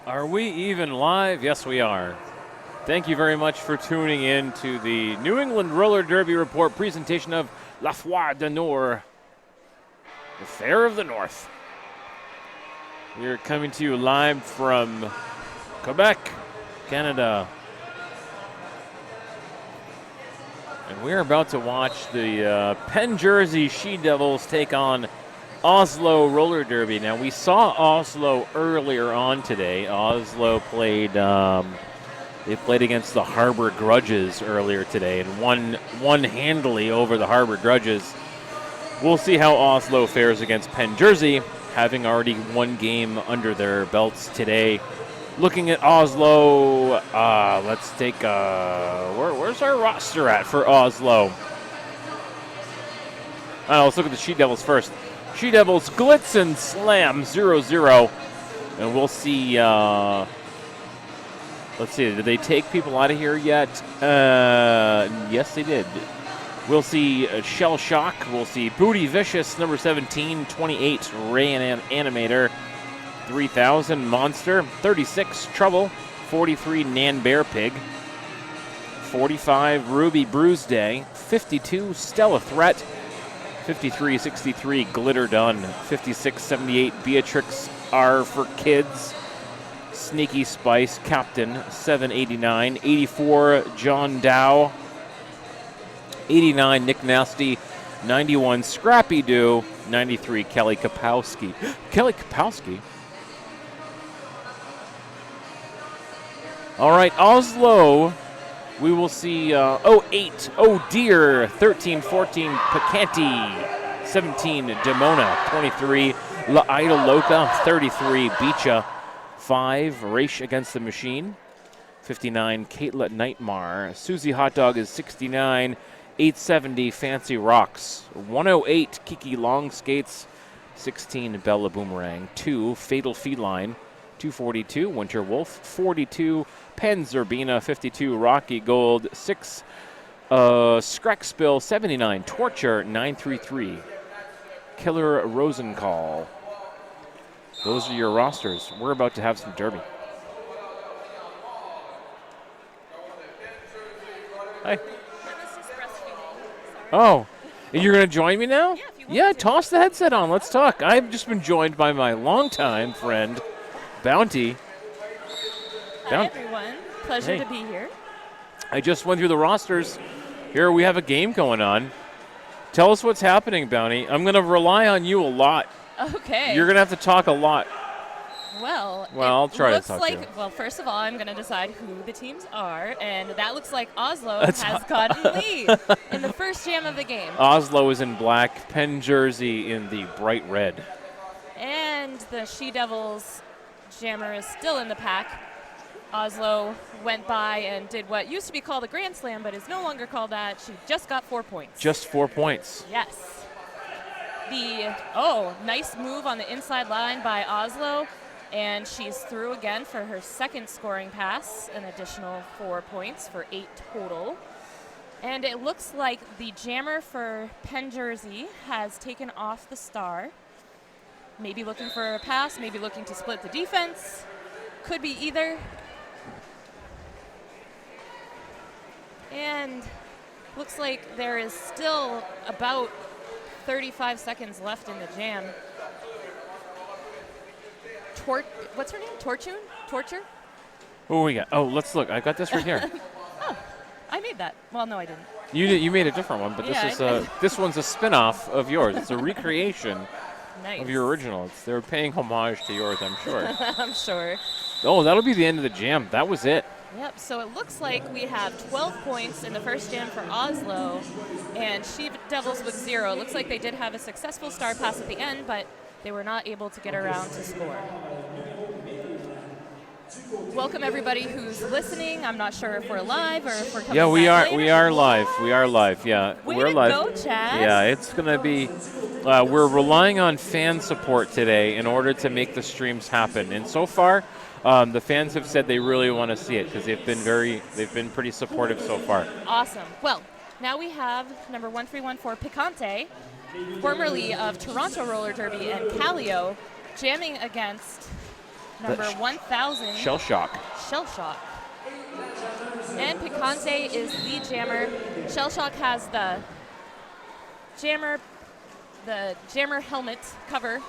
Are we even live? Yes, we are. Thank you very much for tuning in to the New England Roller Derby Report presentation of La Foire du Nord, the Fair of the North. We are coming to you live from Quebec, Canada. And we're about to watch the Penn Jersey She-Devils take on Oslow Roller Derby. Now, we saw Oslow earlier on today. Oslow played, they played against the Harbor Grudges earlier today and won handily over the Harbor Grudges. We'll see how Oslow fares against Penn Jersey, having already one game under their belts today. Looking at Oslow, let's take, where's our roster at for Oslow? Let's look at the She-Devils first. She-Devils Glitz and Slam 0-0. And we'll see, let's see, did they take people out of here yet? Yes, they did. We'll see Shell Shock. We'll see Booty Vicious, number 17, 28, Ray and Animator, 3000 Monster, 36 Trouble, 43 Nan Bear Pig, 45 Ruby Bruise Day, 52 Stella Threat, 53-63 Glitter Dun, 56-78 Beatrix R for Kids, Sneaky Spice Captain, 789, 84 John Dow, 89 Nick Nasty, 91 Scrappy Doo, 93 Kelly Kapowski. Kelly Kapowski? All right, Oslow, we will see 08, Oh Dear, 13-14 Picanti, 17 Demona, 23 La Ida Loca, 33 Beecha, 5 Raish Against the Machine, 59 Caitlin Nightmare, Susie Hot Dog is 69, 870 Fancy Rocks, 108 Kiki Long Skates, 16 Bella Boomerang, 2 Fatal Feline, 242 Winter Wolf, 42 Penn Zerbina, 52 Rocky Gold, 6 Skrekspill, 79 Torture, 933 Killer Rosencall. Those are your rosters. We're about to have some derby. Hi. Oh, and you're going to join me now? Yeah, toss the headset on. Let's talk. I've just been joined by my longtime friend, Bounty. Hi, everyone. Pleasure to be here. I just went through the rosters. Here we have a game going on. Tell us what's happening, Bounty. I'm going to rely on you a lot. Okay. You're going to have to talk a lot. Well, I'll try to talk to you. Well, first of all, I'm going to decide who the teams are, and that looks like Oslow has gotten lead in the first jam of the game. Oslow is in black, Penn Jersey in the bright red. And the She-Devils jammer is still in the pack. Oslow went by and did what used to be called a Grand Slam, but is no longer called that. She just got 4 points. Just 4 points. Yes. Nice move on the inside line by Oslow. And she's through again for her second scoring pass, an additional 4 points for 8 total. And it looks like the jammer for Penn Jersey has taken off the star. Maybe looking for a pass, maybe looking to split the defense. Could be either. And looks like there is still about 35 seconds left in the jam. What's her name? Torture? Who we got? Oh, let's look. I got this right here. Oh, I made that. Well, no, I didn't. You made a different one, but this one's a spin-off of yours. It's a recreation of your original. They're paying homage to yours, I'm sure. I'm sure. Oh, that'll be the end of the jam. That was it. Yep, so it looks like we have 12 points in the first jam for Oslow, and She-Devils with 0. It looks like they did have a successful star pass at the end, but they were not able to get around to score. Welcome everybody who's listening. I'm not sure if we're live or if we're coming back later. We are live. We are live. Yeah, we're live. Way to go, Chad. Yeah, it's gonna be. We're relying on fan support today in order to make the streams happen. And so far, the fans have said they really want to see it because they've been pretty supportive so far. Awesome. Well, now we have number 1314 Picante, formerly of Toronto Roller Derby and Callio, jamming against number 1,000. Shell Shock. Shell Shock. And Picante is lead jammer. Shell Shock has the jammer helmet cover.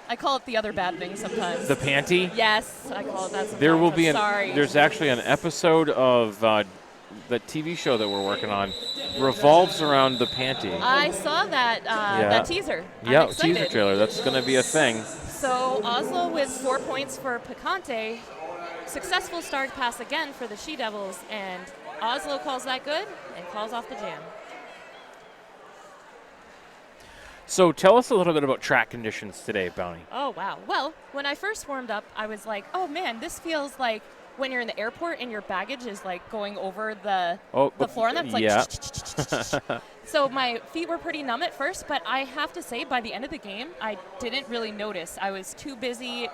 I call it the other bad thing sometimes. The panty? Yes, I call it that sometimes. There will be sorry. There's actually an episode of the TV show that we're working on revolves around the panty. I saw that that teaser. Yeah, I'm excited. teaser trailer. That's going to be a thing. So Oslow with 4 points for Picante. Successful start pass again for the She-Devils, and Oslow calls that good and calls off the jam. So tell us a little bit about track conditions today, Bounty. Oh, wow. Well, when I first warmed up, I was like, oh, man, this feels like when you're in the airport and your baggage is like going over the floor, and that's like, yeah. So my feet were pretty numb at first, but I have to say by the end of the game, I didn't really notice. I was too busy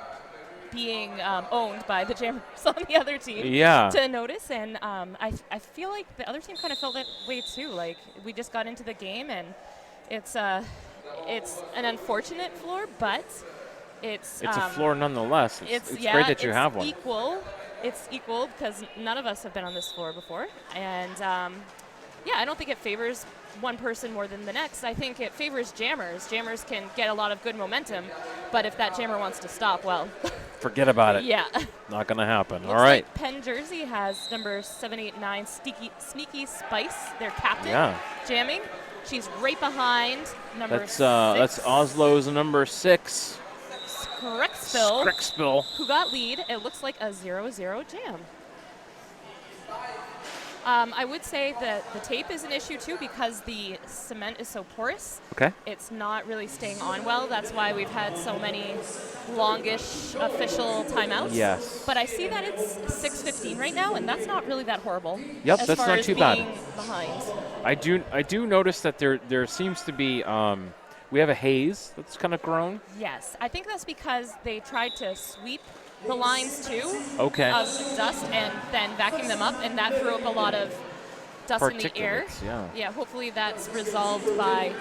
being owned by the jammers on the other team to notice, and I feel like the other team kind of felt that way too. Like, we just got into the game, and it's an unfortunate floor, but it's a floor nonetheless. It's great that you have one. It's equal because none of us have been on this floor before, and I don't think it favors one person more than the next. I think it favors jammers. Jammers can get a lot of good momentum, but if that jammer wants to stop, well, forget about it. Yeah. Not going to happen. Looks All right. Like Penn Jersey has number 789 Sneaky Spice, their captain, jamming. She's right behind number 6. That's Oslow's number 6. Skrexville, who got lead. It looks like a 0-0 jam. I would say that the tape is an issue too because the cement is so porous. Okay. It's not really staying on well. That's why we've had so many longish official timeouts. Yes. But I see that it's 6:15 right now, and that's not really that horrible. Yep, that's not too bad. Behind. I do notice that there seems to be we have a haze that's kind of grown. Yes, I think that's because they tried to sweep the lines too of dust and then vacuum them up, and that threw up a lot of dust in the air. Yeah, hopefully that's resolved by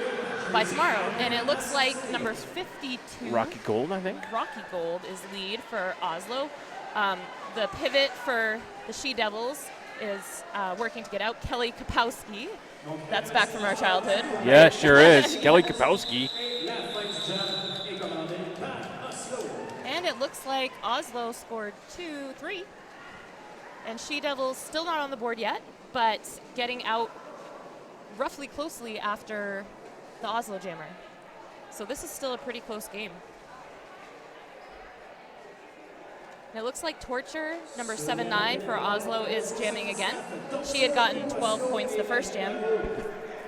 tomorrow. And it looks like number 52, Rocky Gold, I think. Rocky Gold is lead for Oslow. The pivot for the She-Devils is working to get out. Kelly Kapowski, that's back from our childhood. Yeah, right? Sure is. Kelly Kapowski. And it looks like Oslow scored 2-3. And She-Devils still not on the board yet, but getting out roughly closely after the Oslow jammer. So this is still a pretty close game. And it looks like Torture, number 7-9 for Oslow, is jamming again. She had gotten 12 points the first jam.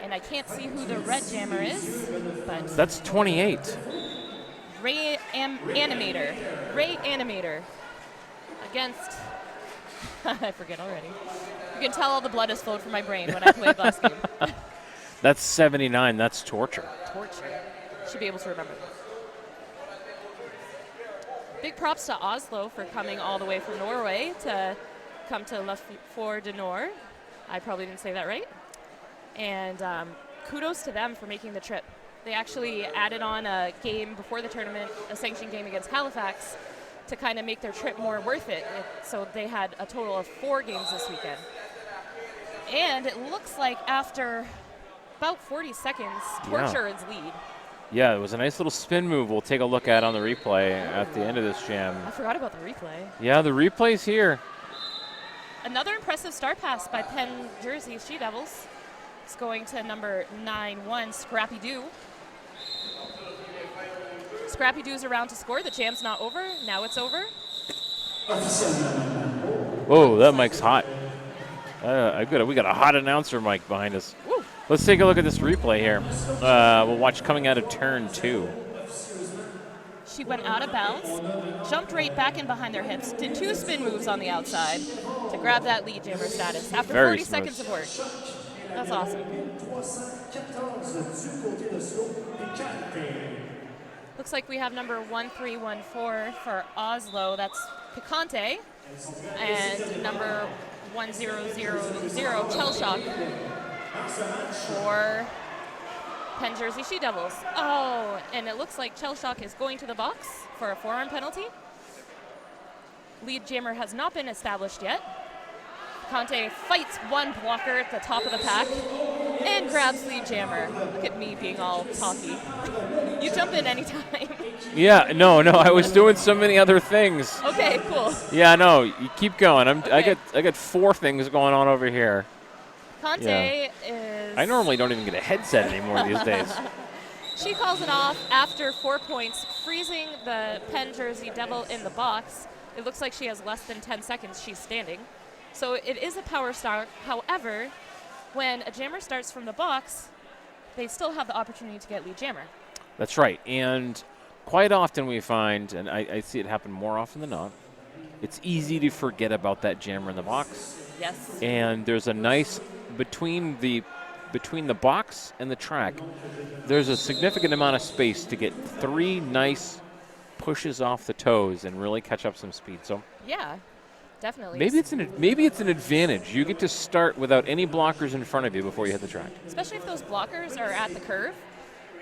And I can't see who the red jammer is, but... That's 28. Ray Animator against, I forget already. You can tell all the blood has flowed from my brain when I played last game. That's 79. That's Torture. Should be able to remember. Big props to Oslo for coming all the way from Norway to come to La Foire du Nord. I probably didn't say that right. And kudos to them for making the trip. They actually added on a game before the tournament, a sanctioned game against Halifax, to kind of make their trip more worth it. So they had a total of 4 games this weekend. And it looks like after about 40 seconds, Torture is lead. Yeah, it was a nice little spin move we'll take a look at on the replay at the end of this jam. I forgot about the replay. Yeah, the replay's here. Another impressive start pass by Penn Jersey She-Devils. It's going to number 9-1, Scrappy Doo. Scrappy Doo's around to score. The jam's not over. Now it's over. Oh, that mic's hot. We got a hot announcer mic behind us. Woo. Let's take a look at this replay here. We'll watch coming out of turn 2. She went out of bounds, jumped right back in behind their hips, did 2 spin moves on the outside to grab that lead jammer status after 40 seconds of work. That's awesome. Looks like we have number 1314 for Oslo. That's Picante. And number 1000 Shell Shock for Penn Jersey She-Devils. Oh, and it looks like Shell Shock is going to the box for a forearm penalty. lead jammer has not been established yet. Conte fights one blocker at the top of the pack and grabs lead jammer. Look at me being all talky. You jump in anytime. Yeah, no, I was doing so many other things. Okay, cool. Yeah, no, you keep going. Okay. I got 4 things going on over here. Conte is... I normally don't even get a headset anymore these days. She calls it off after 4 points, freezing the Penn Jersey Devil in the box. It looks like she has less than 10 seconds she's standing. So it is a power start. However, when a jammer starts from the box, they still have the opportunity to get lead jammer. That's right. And quite often we find, and I see it happen more often than not, it's easy to forget about that jammer in the box. Yes. And there's a nice, between the box and the track, there's a significant amount of space to get 3 nice pushes off the toes and really catch up some speed. So Yeah, definitely. maybe it's an advantage. You get to start without any blockers in front of you before you hit the track. Especially if those blockers are at the curve.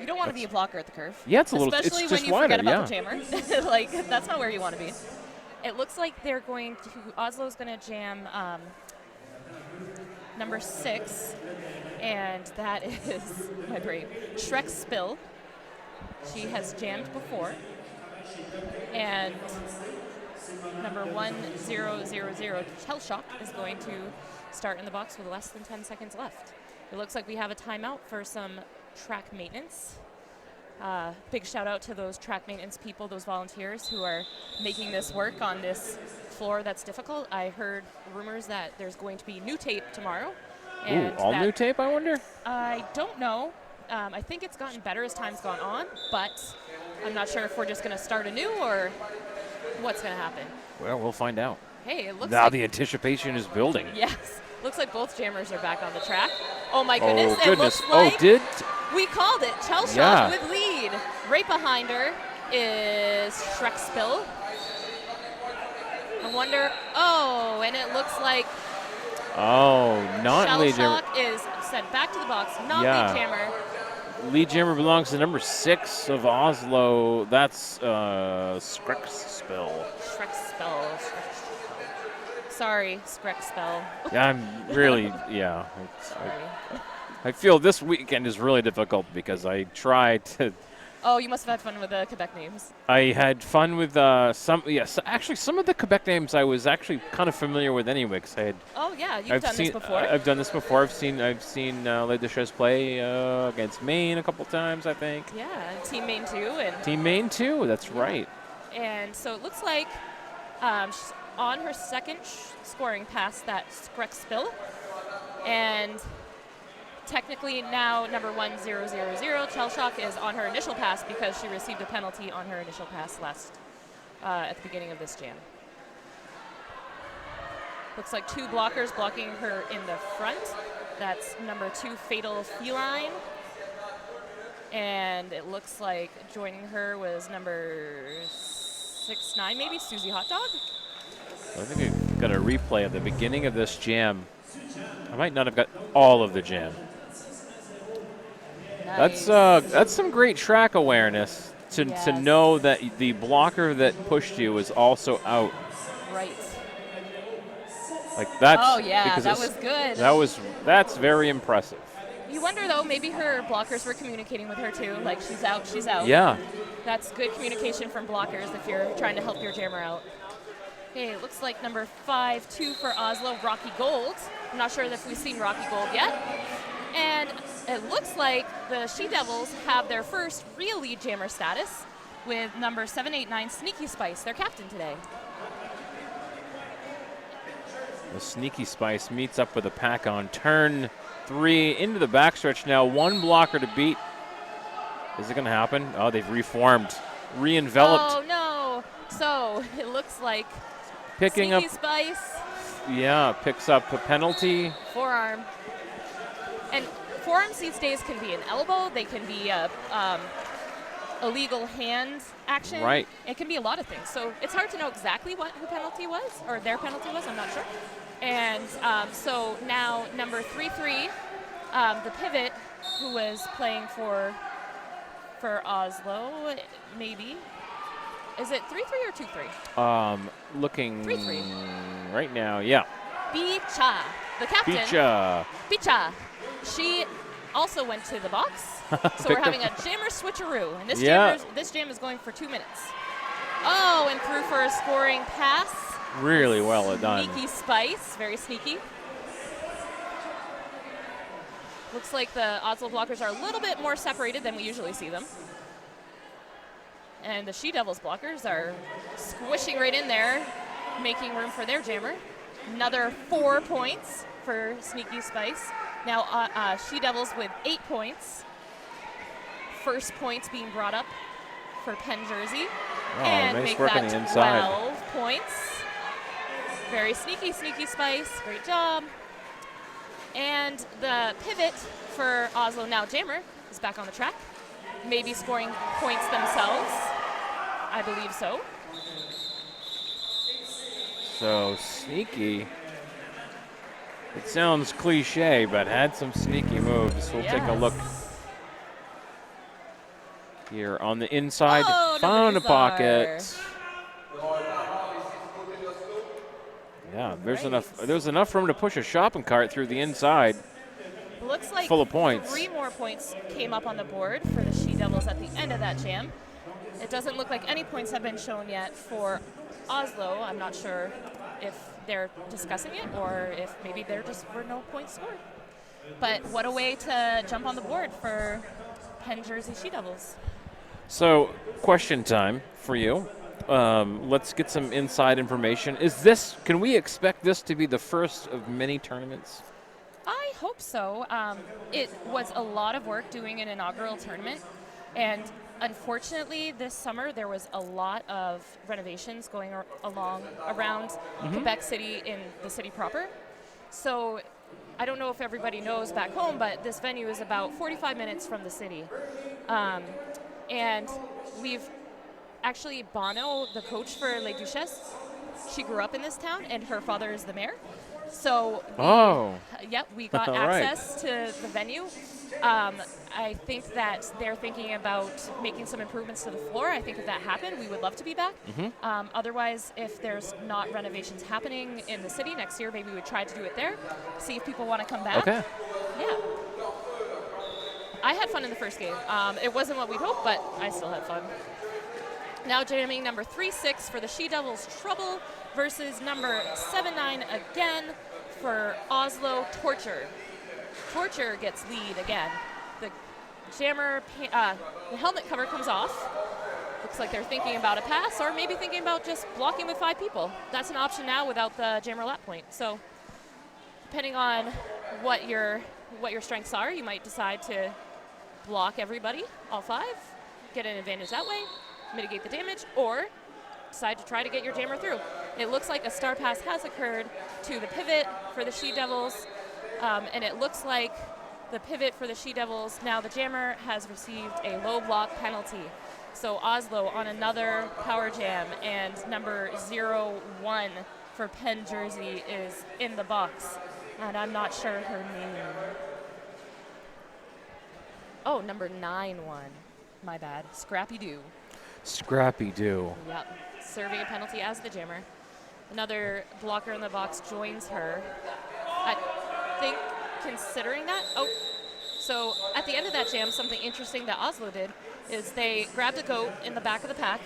You don't want to be a blocker at the curve. Yeah, it's a little. Especially It's when just you wider. forget about the jammer. Like, that's not where you want to be. It looks like they're going to, Oslow's going to jam number 6, and that is, my brain, Shrek Spill. She has jammed before. And number 1000, Shell Shock, is going to start in the box with less than 10 seconds left. It looks like we have a timeout for some track maintenance. Big shout out to those track maintenance people, those volunteers who are making this work on this floor that's difficult. I heard rumors that there's going to be new tape tomorrow. Ooh, all new tape, I wonder? I don't know. I think it's gotten better as time's gone on, but I'm not sure if we're just going to start anew or what's going to happen. Well, we'll find out. Hey, it looks now like... the anticipation is building. Yes. Looks like both jammers are back on the track. Oh, my goodness. Oh, goodness. It looks like we called it. Shell Shock with lead. Right behind her is Shrek Spill. I wonder... Oh, and it looks like... Oh, not Shell lead jammer. Shock is sent back to the box, not lead jammer. Lead jammer belongs to number 6 of Oslow. That's Skrek Spill. Shrek Spell. Sorry, Skrek Spell. Yeah, I'm really, Sorry. I feel this weekend is really difficult because I tried to. Oh, you must have had fun with the Quebec names. I had fun with some. Yes, actually, some of the Quebec names I was actually kind of familiar with anyway because I had. Oh yeah, you've done this before. I've done this before. I've seen Les Duchesses play against Maine a couple times, I think. Yeah, Team Maine too, and. Team Maine too. That's right. And so it looks like she's on her second scoring pass that Skrek Spill, and technically now number 1000, Shell Shock, is on her initial pass because she received a penalty on her initial pass last at the beginning of this jam. Looks like 2 blockers blocking her in the front. That's number 2, Fatal Feline. And it looks like joining her was number 6'9", maybe, Susie Hot Dog. I think we've got a replay of the beginning of this jam. I might not have got all of the jam. Nice. That's some great track awareness to know that the blocker that pushed you is also out. Right. Like that's. Oh yeah, that was good. That's very impressive. You wonder though, maybe her blockers were communicating with her too. Like she's out, she's out. Yeah. That's good communication from blockers if you're trying to help your jammer out. Okay, it looks like number 5-2 for Oslow, Rocky Gold. I'm not sure if we've seen Rocky Gold yet. And it looks like the She-Devils have their first real lead jammer status with number 789, Sneaky Spice, their captain today. The Sneaky Spice meets up with the pack on turn 3 into the backstretch now. 1 blocker to beat. Is it going to happen? Oh, they've reformed, re-enveloped. Oh, no. So it looks like picking Sneaky up Spice. Yeah, picks up a penalty. Forearm. And forearms these days can be an elbow. They can be a illegal hand action. Right. It can be a lot of things. So it's hard to know exactly what her penalty was, or their penalty was. I'm not sure. And so now number 3-3, the pivot, who was playing for Oslow, maybe. Is it 3-3 or 2-3? Looking 3-3. right now, yeah. Bicha, the captain. Bicha. She also went to the box. So we're having a jammer switcheroo. And this jam is going for 2 minutes. Oh, and through for a scoring pass. Really well done. Sneaky Spice, very sneaky. Looks like the Oslow blockers are a little bit more separated than we usually see them. And the She-Devils blockers are squishing right in there, making room for their jammer. Another 4 points for Sneaky Spice. Now She-Devils with 8 points. First points being brought up for Penn Jersey. Oh, and nice make work on that the inside. 12 points. Very sneaky, Sneaky Spice. Great job. And the pivot for Oslow, now jammer, is back on the track. Maybe scoring points themselves. I believe so. So sneaky. It sounds cliche, but had some sneaky moves. We'll take a look here on the inside. Found a pocket. Yeah, there's enough room to push a shopping cart through the inside. Looks like full of points. 3 more points came up on the board for the She-Devils at the end of that jam. It doesn't look like any points have been shown yet for Oslow. I'm not sure if they're discussing it or if maybe there just were no points scored. But what a way to jump on the board for Penn Jersey She-Devils. So, question time for you. Let's get some inside information. Can we expect this to be the first of many tournaments? I hope so. It was a lot of work doing an inaugural tournament, and unfortunately this summer there was a lot of renovations going around Quebec City in the city proper. So I don't know if everybody knows back home, but this venue is about 45 minutes from the city. And we've actually, Bono, the coach for Les Duchesses, she grew up in this town, and her father is the mayor. So, we got access to the venue. I think that they're thinking about making some improvements to the floor. I think if that happened, we would love to be back. Otherwise, if there's not renovations happening in the city next year, maybe we would try to do it there, see if people want to come back. Okay. Yeah. I had fun in the first game. It wasn't what we'd hoped, but I still had fun. Now jamming number 3-6 for the She-Devils Trouble versus number 7-9 again for Oslow Torture. Torture gets lead again. The jammer, the helmet cover comes off. Looks like they're thinking about a pass or maybe thinking about just blocking with 5 people. That's an option now without the jammer lap point. So depending on what your strengths are, you might decide to block everybody, all 5, get an advantage that way, mitigate the damage, or decide to try to get your jammer through. It looks like a star pass has occurred to the pivot for the She-Devils, and it looks like the pivot for the She-Devils, now the jammer has received a low block penalty. So Oslow on another power jam, and number 01 for Penn Jersey is in the box, and I'm not sure her name. Oh, number 91. My bad. Scrappy Doo. Scrappy Doo. Yep. Serving a penalty as the jammer. Another blocker in the box joins her. I think considering that. Oh, so at the end of that jam, something interesting that Oslow did is they grabbed a goat in the back of the pack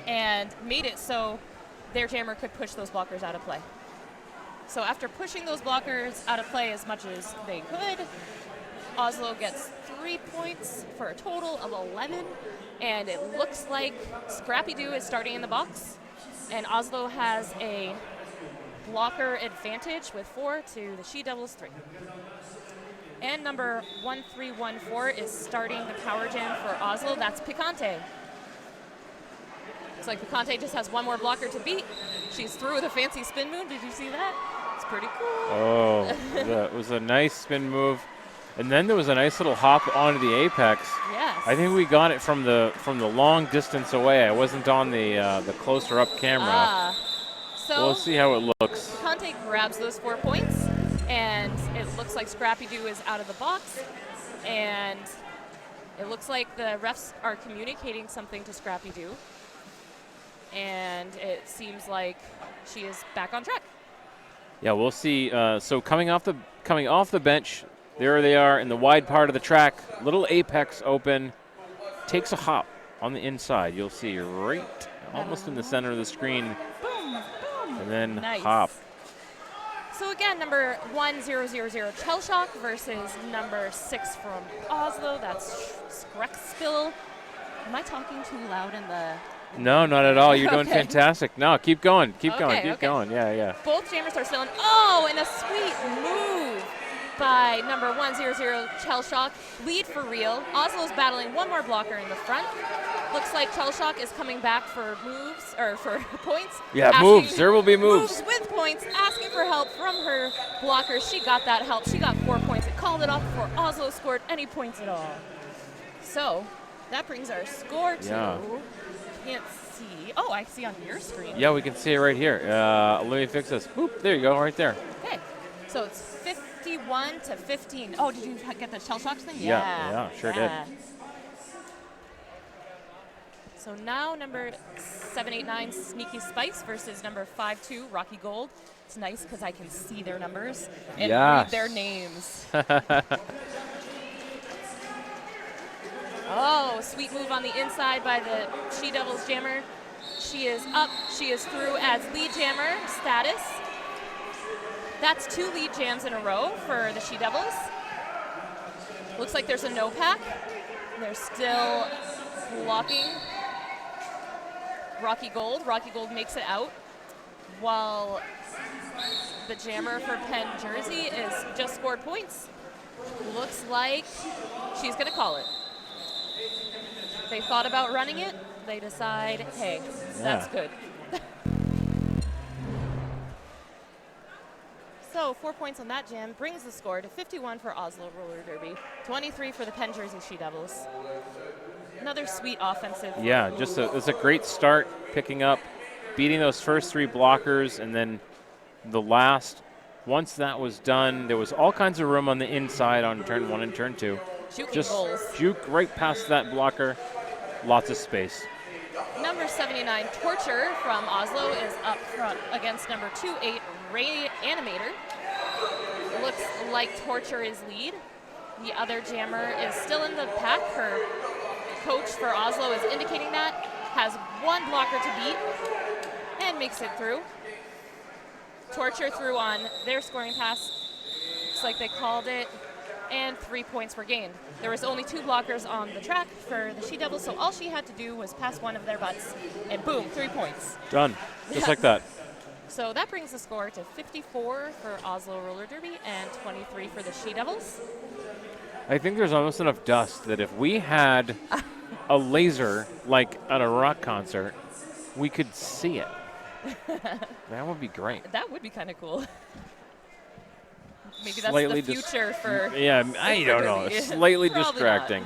and made it so their jammer could push those blockers out of play. So after pushing those blockers out of play as much as they could, Oslow gets 3 points for a total of 11, and it looks like Scrappy Doo is starting in the box, and Oslow has a blocker advantage with 4 to the She-Devils 3. And number 1314 is starting the power jam for Oslow. That's Picante. Looks like Picante just has 1 more blocker to beat. She's through with a fancy spin move. Did you see that? It's pretty cool. Oh, it was a nice spin move. And then there was a nice little hop onto the apex. Yes. I think we got it from the long distance away. I wasn't on the closer up camera. So we'll see how it looks. Conte grabs those 4 points, and it looks like Scrappy Doo is out of the box, and it looks like the refs are communicating something to Scrappy Doo. and it seems like she is back on track. Yeah, we'll see. So coming off the bench, there they are in the wide part of the track. Little apex open, takes a hop on the inside. You'll see right almost in the center of the screen. Boom, boom. And then nice. hop. So again, number 1000 Chelshock versus number 6 from Oslow. That's Skrekspill. Am I talking too loud in the? No, not at all. You're doing Okay. fantastic. No, keep going. Keep Okay. going. Yeah. Both jammers are still in. Oh, and a sweet move by number 100 Chelshock. Lead for real. Oslow's battling one more blocker in the front. Looks like Chelshock is coming back for moves, or for points. Yeah, moves. There will be moves. Moves with points, asking for help from her blocker. She got that help. She got 4 points. It called it off before Oslow scored any points at all. So that brings our score to, can't see. Oh, I see on your screen. Yeah, we can see it right here. Let me fix this. Boop, there you go, right there. Okay, so it's 51 to 15. Oh, did you get the Chelshock thing? Yeah, sure did. So now number 789 Sneaky Spice versus number 52 Rocky Gold. It's nice because I can see their numbers and read their names. Oh, sweet move on the inside by the She-Devils jammer. She is up. She is through as lead jammer status. That's 2 lead jams in a row for the She-Devils. Looks like there's a no pack. They're still blocking Rocky Gold. Rocky Gold makes it out, while the jammer for Penn Jersey is just scored points. Looks like she's going to call it. They thought about running it. They decide, hey, that's good. So 4 points on that jam brings the score to 51 for Oslow Roller Derby, 23 for the Penn Jersey She-Devils. Another sweet offensive. Yeah, it's a great start, picking up, beating those first 3 blockers, and then the last. Once that was done, there was all kinds of room on the inside on turn 1 and turn 2. Just juke right past that blocker. Lots of space. Number 79, Torture from Oslow, is up front against number 28, Ray Animator. Looks like Torture is lead. The other jammer is still in the pack. Her coach for Oslow is indicating that. Has 1 blocker to beat and makes it through. Torture through on their scoring pass. Looks like they called it, and 3 points were gained. There was only 2 blockers on the track for the She-Devils, so all she had to do was pass one of their butts, and boom, 3 points. Done, just like that. So that brings the score to 54 for Oslow Roller Derby and 23 for the She-Devils. I think there's almost enough dust that if we had a laser, like at a rock concert, we could see it. That would be great. That would be kind of cool. Maybe that's Slightly the future for. Yeah, I don't know. Derby. Slightly distracting.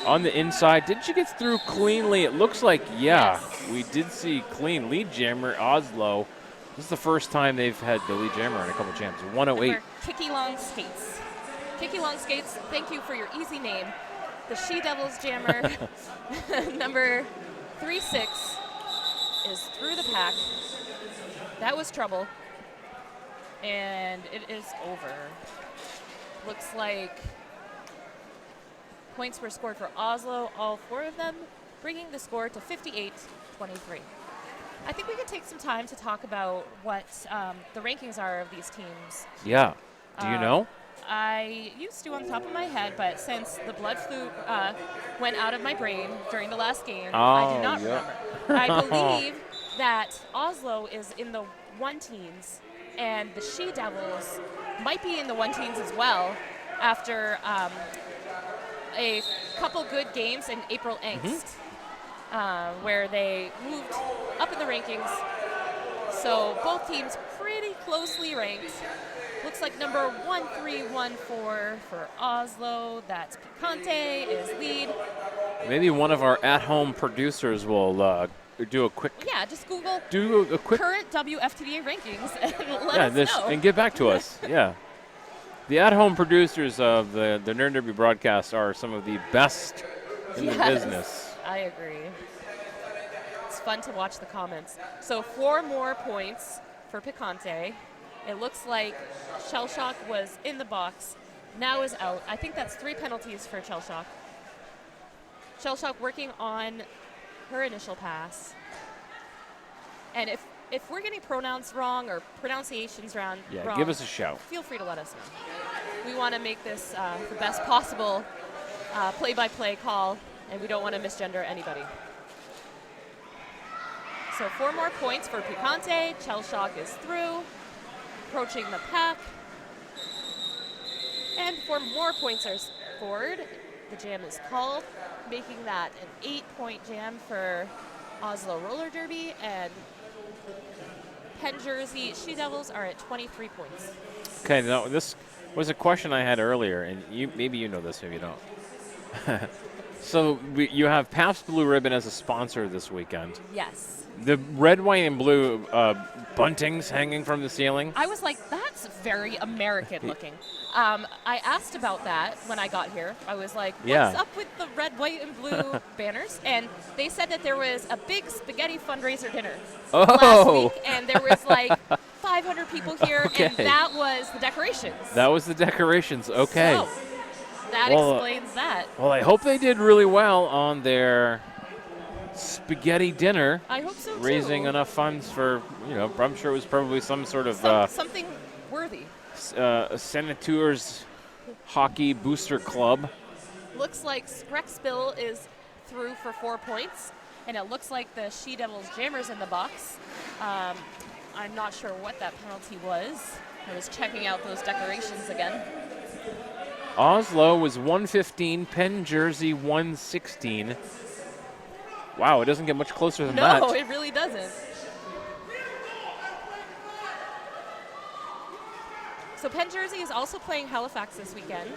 On the inside, did she get through cleanly? It looks like, we did see clean lead jammer Oslow. This is the first time they've had the lead jammer in a couple champs. 108. Kicky Long Skates. Kicky Long Skates, thank you for your easy name. The She-Devils jammer, number 36, is through the pack. That was trouble. And it is over. Looks like points were scored for Oslow, all 4 of them, bringing the score to 58-23. I think we could take some time to talk about what the rankings are of these teams. Yeah. Do you know? I used to on the top of my head, but since the blood flu went out of my brain during the last game, I do not remember. I believe that Oslow is in the 1-teens, and the She-Devils might be in the 1-teens as well after a couple good games in April Angst, where they moved up in the rankings. So both teams pretty closely ranked. Looks like number 1314 for Oslow, that's Picante, is lead. Maybe one of our at-home producers will do a quick. Yeah, just Google. Do a quick current WFTDA rankings and let us know. And get back to us. Yeah. The at-home producers of the Nerd Derby broadcast are some of the best in the business. I agree. It's fun to watch the comments. So 4 more points for Picante. It looks like Shell Shock was in the box, now is out. I think that's 3 penalties for Shell Shock. Shell Shock working on her initial pass. And if we're getting pronouns wrong or pronunciations wrong, give us a shout. Feel free to let us know. We want to make this the best possible play-by-play call, and we don't want to misgender anybody. So 4 more points for Picante. Shell Shock is through, approaching the pack. And 4 more points are scored. The jam is called, making that an 8-point jam for Oslow Roller Derby, and Penn Jersey She Devils are at 23 points. Okay, now this was a question I had earlier, and maybe you know this, maybe you don't. So you have Pabst Blue Ribbon as a sponsor this weekend. Yes. The red, white, and blue buntings hanging from the ceiling. I was like, that's very American looking. I asked about that when I got here. I was like, what's up with the red, white, and blue banners? And they said that there was a big spaghetti fundraiser dinner last week, and there was like 500 people here, and that was the decorations. That was the decorations, okay. So, that explains that. Well, I hope they did really well on their spaghetti dinner. I hope so, too. Raising enough funds for, I'm sure it was probably some sort of something worthy. Senators Hockey Booster Club. Looks like Sprexbill is through for 4 points, and it looks like the She Devils jammers in the box. I'm not sure what that penalty was. I was checking out those decorations again. Oslow was 115, Penn Jersey 116. Wow, it doesn't get much closer than that. No, it really doesn't. So Penn Jersey is also playing Halifax this weekend,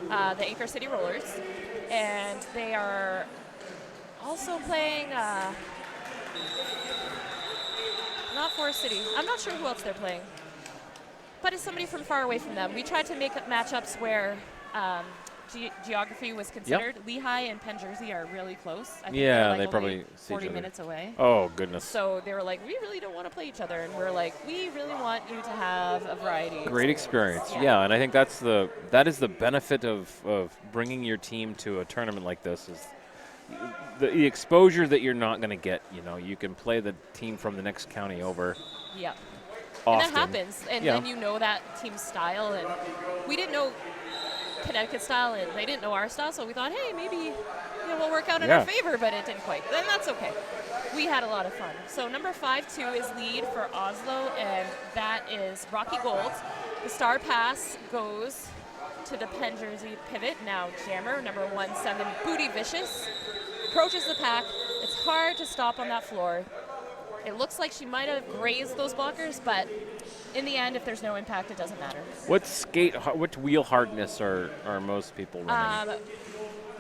the Anchor City Rollers, and they are also playing, not Forest City. I'm not sure who else they're playing, but it's somebody from far away from them. We tried to make matchups where geography was considered. Yep. Lehigh and Penn Jersey are really close. I think they probably see 40 each other. minutes away. Oh, goodness. So they were like, we really don't want to play each other. And we're like, we really want you to have a variety. Great experience. Yeah, and I think that is the benefit of bringing your team to a tournament like this is the exposure that you're not going to get. You can play the team from the next county over. Yeah. Often. And that happens. And then you know that team's style. And we didn't know Connecticut style, and they didn't know our style, so we thought, hey, maybe we'll work out in our favor, but it didn't quite. Then that's okay. We had a lot of fun. So number 5-2 is lead for Oslow, and that is Rocky Gold. The star pass goes to the Penn Jersey pivot. Now Jammer, number 17, Booty Vicious, approaches the pack. It's hard to stop on that floor. It looks like she might have grazed those blockers, but in the end, if there's no impact, it doesn't matter. What wheel hardness are most people running?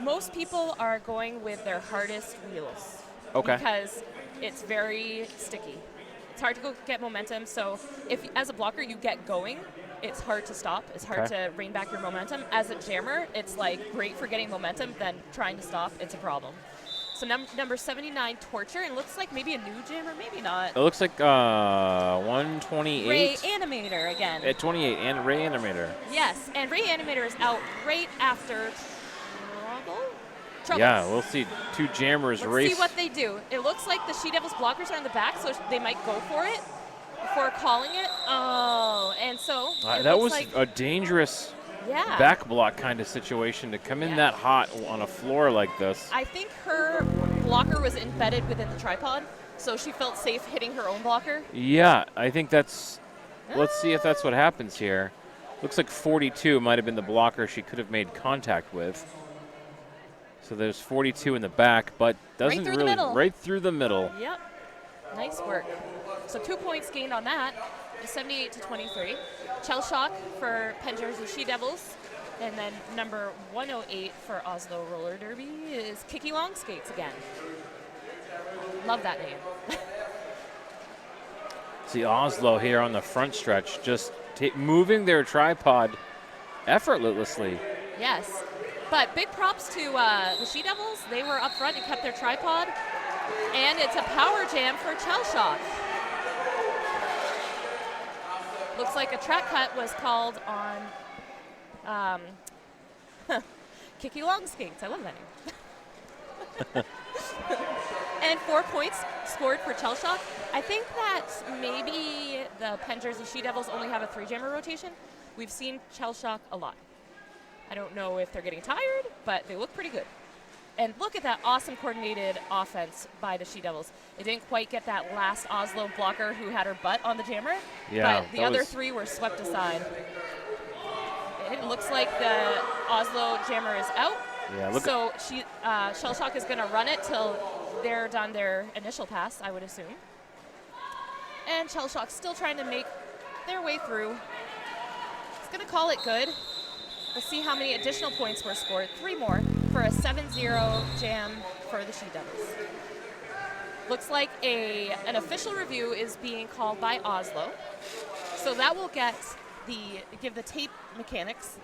Most people are going with their hardest wheels. Okay. Because it's very sticky. It's hard to go get momentum. So if, as a blocker, you get going, it's hard to stop. It's hard to rein back your momentum. As a jammer, it's like great for getting momentum. Then trying to stop, it's a problem. So number 79, Torture. It looks like maybe a new jammer, maybe not. It looks like 128. Ray Animator again. At 28, and Ray Animator. Yes, and Ray Animator is out right after Trouble. Yeah, we'll see 2 jammers race. Let's see what they do. It looks like the She Devils blockers are in the back, so they might go for it before calling it. Oh, and so that was like a dangerous back block kind of situation to come in that hot on a floor like this. I think her blocker was embedded within the tripod, so she felt safe hitting her own blocker. Yeah, I think that's. Let's see if that's what happens here. Looks like 42 might have been the blocker she could have made contact with. So there's 42 in the back, but doesn't right through the middle. Yep. Nice work. So 2 points gained on that. 78-23. Shell Shock for Penn Jersey She Devils. And then number 108 for Oslow Roller Derby is Kiki Long Skates again. Love that name. See Oslow here on the front stretch, just moving their tripod effortlessly. Yes. But big props to the She Devils. They were up front and kept their tripod. And it's a power jam for Shellshock. Looks like a track cut was called on Kicky Long Skates. I love that name. And 4 points scored for Shellshock. I think that maybe the Penn Jersey She Devils only have a 3-jammer rotation. We've seen Shellshock a lot. I don't know if they're getting tired, but they look pretty good. And look at that awesome coordinated offense by the She Devils. It didn't quite get that last Oslow blocker who had her butt on the jammer, but the other 3 were swept aside. It looks like the Oslow jammer is out. Yeah, so Shellshock is going to run it till they're done their initial pass, I would assume. And Shellshock's still trying to make their way through. It's going to call it good. We'll see how many additional points were scored. 3 more for a 7-0 jam for the She Devils. Looks like an official review is being called by Oslow. So that will give the tape mechanics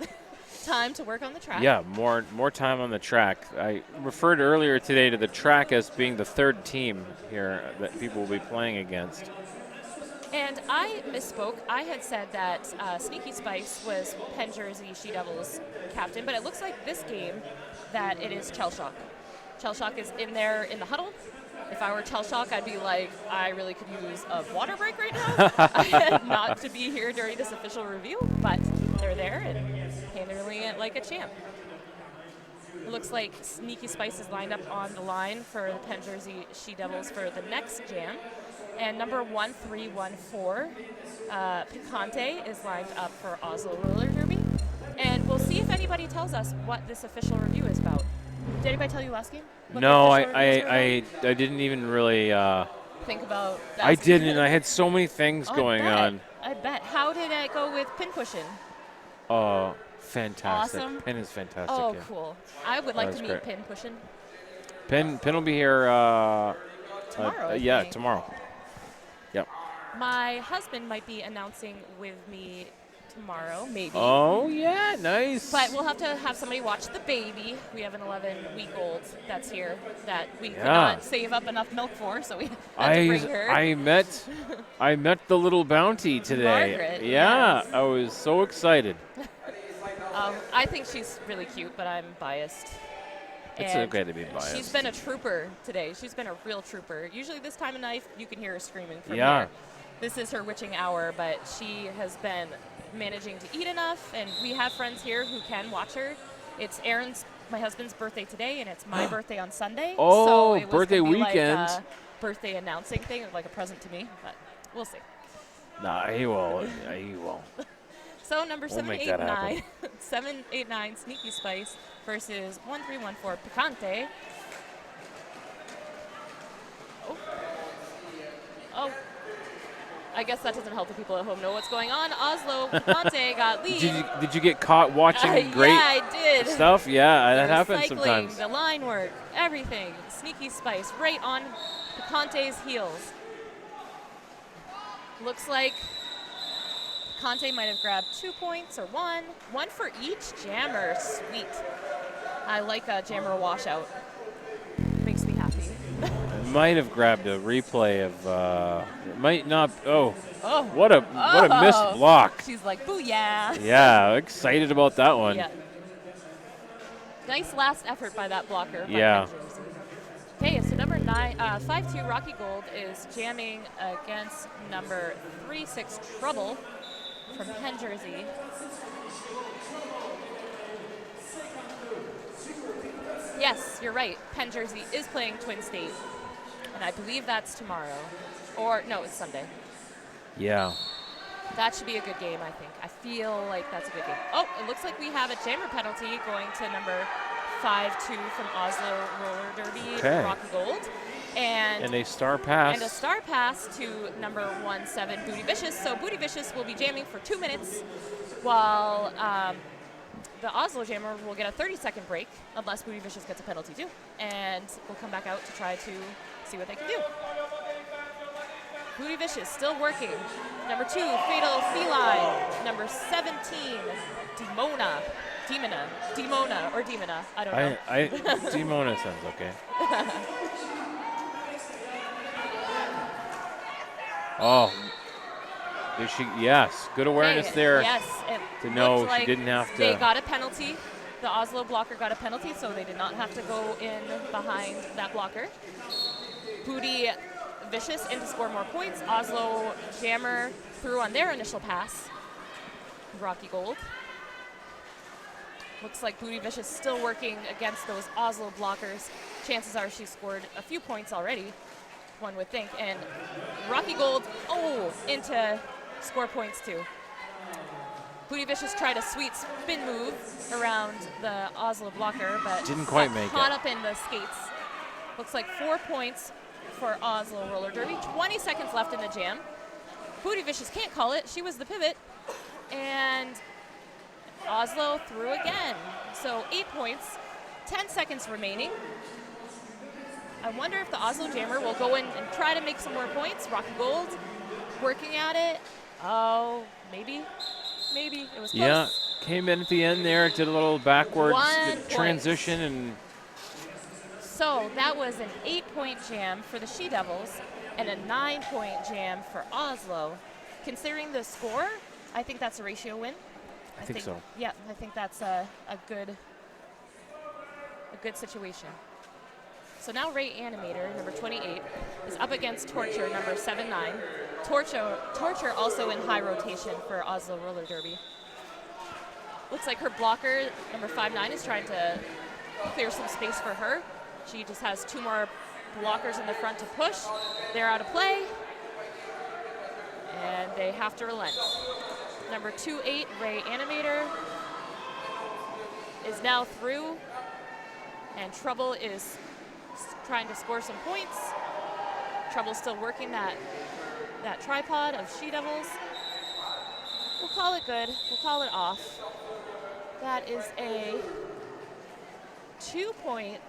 time to work on the track. Yeah, more time on the track. I referred earlier today to the track as being the 3rd team here that people will be playing against. And I misspoke. I had said that Sneaky Spice was Penn Jersey She Devils captain, but it looks like this game that it is Shellshock. Shellshock is in there in the huddle. If I were Shellshock, I'd be like, I really could use a water break right now. Not to be here during this official review, but they're there and handling it like a champ. It looks like Sneaky Spice is lined up on the line for the Penn Jersey She Devils for the next jam. And number 1314, Picante, is lined up for Oslo Roller Derby. And we'll see if anybody tells us what this official review is about. Did anybody tell you last game? No, I didn't even really think about that. I didn't. I had so many things going on. I bet. How did it go with pin pushing? Oh, fantastic. Awesome. Pin is fantastic. Oh, yeah. cool. I would like to meet great. pin pushing. Pin will be here tomorrow. Yeah, tomorrow. Yep. My husband might be announcing with me tomorrow, maybe. Oh, yeah, nice. But we'll have to have somebody watch the baby. We have an 11-week-old that's here that we could not save up enough milk for, so we had to bring her. I met the little bounty today. Margaret, yeah, yes. I was so excited. I think she's really cute, but I'm biased. It's okay to be biased. She's been a trooper today. She's been a real trooper. Usually this time of night, you can hear her screaming from here. This is her witching hour, but she has been managing to eat enough, and we have friends here who can watch her. It's Aaron's, my husband's, birthday today, and it's my birthday on Sunday. Oh, so it was birthday gonna be weekend. like a birthday announcing thing, like a present to me, but we'll see. Nah, he will. He will. So number We'll make that 789, 789 Sneaky Spice versus 1314 Picante. Oh. I guess that doesn't help the people at home know what's going on. Oslow Picante got lead. Did you get caught watching great yeah, I did. stuff? Yeah, that happens Cycling, sometimes. the line work, everything. Sneaky Spice right on Picante's heels. Looks like Picante might have grabbed 2 points or one for each jammer. Sweet. I like a jammer washout. Makes me happy. Might have grabbed a replay of. Might not. Oh. What a missed block. She's like, booyah. Yeah, excited about that one. Yeah. Nice last effort by that blocker. Yeah. Okay, so number 5-2 Rocky Gold is jamming against number 3-6 Trouble from Penn Jersey. Yes, you're right. Penn Jersey is playing Twin State, and I believe that's tomorrow. Or, no, it's Sunday. Yeah. That should be a good game, I think. I feel like that's a good game. Oh, it looks like we have a jammer penalty going to number 5-2 from Oslo Roller Derby, Rocky Gold. And a star pass. And a star pass to number 17, Booty Vicious. So Booty Vicious will be jamming for 2 minutes, while the Oslo jammer will get a 30-second break, unless Booty Vicious gets a penalty too. And we'll come back out to try to see what they can do. Booty Vicious still working. Number 2, Fatal Feline. Number 17, Demona. Or Demona. I don't know. Demona sounds okay. Oh. Yes, good awareness there. Yes. To know like she didn't have to. They got a penalty. The Oslow blocker got a penalty, so they did not have to go in behind that blocker. Booty Vicious in to score more points. Oslow Jammer threw on their initial pass. Rocky Gold. Looks like Booty Vicious still working against those Oslow blockers. Chances are she scored a few points already, one would think. And Rocky Gold, into score points too. Booty Vicious tried a sweet spin move around the Oslow blocker, but didn't quite make it. Caught up in the skates. Looks like 4 points for Oslow Roller Derby. 20 seconds left in the jam. Booty Vicious can't call it. She was the pivot. And Oslow threw again. So 8 points, 10 seconds remaining. I wonder if the Oslow Jammer will go in and try to make some more points. Rocky Gold working at it. Oh, maybe. It was close. Yeah, came in at the end there, did a little backwards 1 transition. And so that was an 8-point jam for the She-Devils and a 9-point jam for Oslow. Considering the score, I think that's a ratio win. I think so. Yeah, I think that's a good situation. So now Ray Animator, number 28, is up against Torture, number 7-9. Torture also in high rotation for Oslow Roller Derby. Looks like her blocker, number 5-9, is trying to clear some space for her. She just has 2 more blockers in the front to push. They're out of play, and they have to relent. Number 2-8, Ray Animator, is now through, and Trouble is trying to score some points. Trouble's still working that tripod of She-Devils. We'll call it good. We'll call it off. That is a 2-point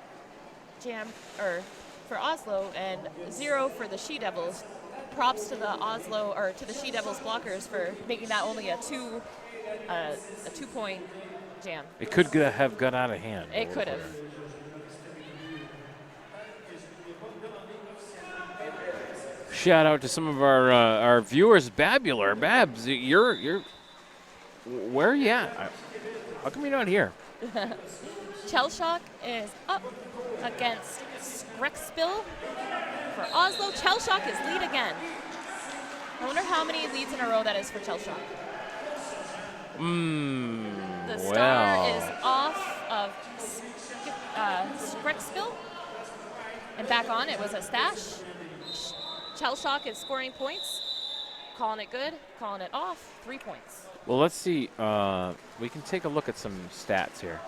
jam for Oslow and 0 for the She-Devils. Props to the She-Devils blockers for making that only a 2-point jam. it could have got out of hand. It could have. Shout out to some of our viewers. Babs, you're where are you at? How come you're not here? Chelshock is up against Skrekspill for Oslow. Chelshock is lead again. I wonder how many leads in a row that is for Chelshock. The star is off of Skrekspill. And back on, it was a stash. Chelshock is scoring points. Calling it good, calling it off. 3 points. Well, let's see. We can take a look at some stats here.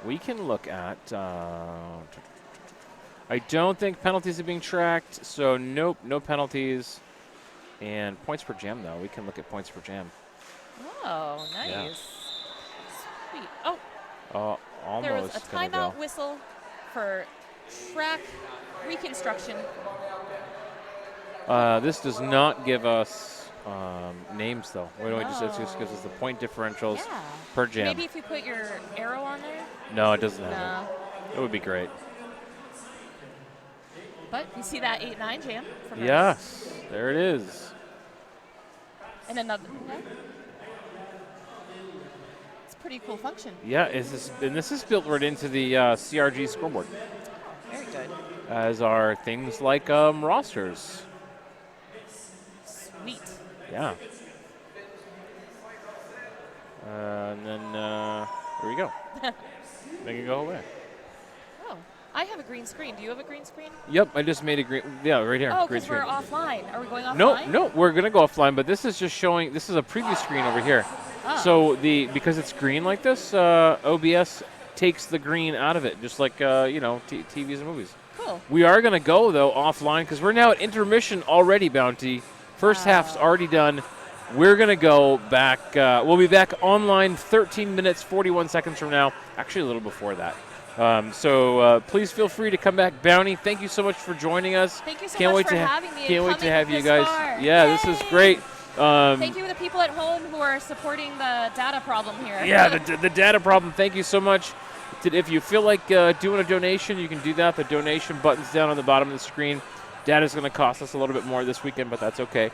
We can look at. I don't think penalties are being tracked, so nope, no penalties. And points per jam, though. We can look at points per jam. Oh, nice. Yeah. Sweet. Almost. There was a timeout whistle for track reconstruction. This does not give us names, though. It just gives us the point differentials per jam. Maybe if you put your arrow on there? No, it doesn't have it. It would be great. But you see that 8-9 jam? From Yes, there it is. And another. It's a pretty cool function. Yeah, this is built right into the CRG scoreboard. Very good. As are things like rosters. Sweet. Yeah. And then here we go. Make it go away. Oh, I have a green screen. Do you have a green screen? Yep, I just made a green. Yeah, right here. Oh, green because screen. we're offline. Are we going offline? No, we're gonna go offline. But this is just showing. This is a preview screen over here. Oh. So because it's green like this, OBS takes the green out of it, just like TVs and movies. Cool. We are gonna go though offline because we're now at intermission already. Bounty. First half's already done. We're going to go back. We'll be back online 13 minutes, 41 seconds from now. Actually, a little before that. So please feel free to come back, Bounty. Thank you so much for joining us. Thank you so Can't much wait for to having me. Can't and wait to coming have you this guys. far. Yeah, Yay! this is great. Thank you to the people at home who are supporting the data problem here. Yeah, the data problem. Thank you so much. If you feel like doing a donation, you can do that. The donation button's down on the bottom of the screen. Data's going to cost us a little bit more this weekend, but that's okay.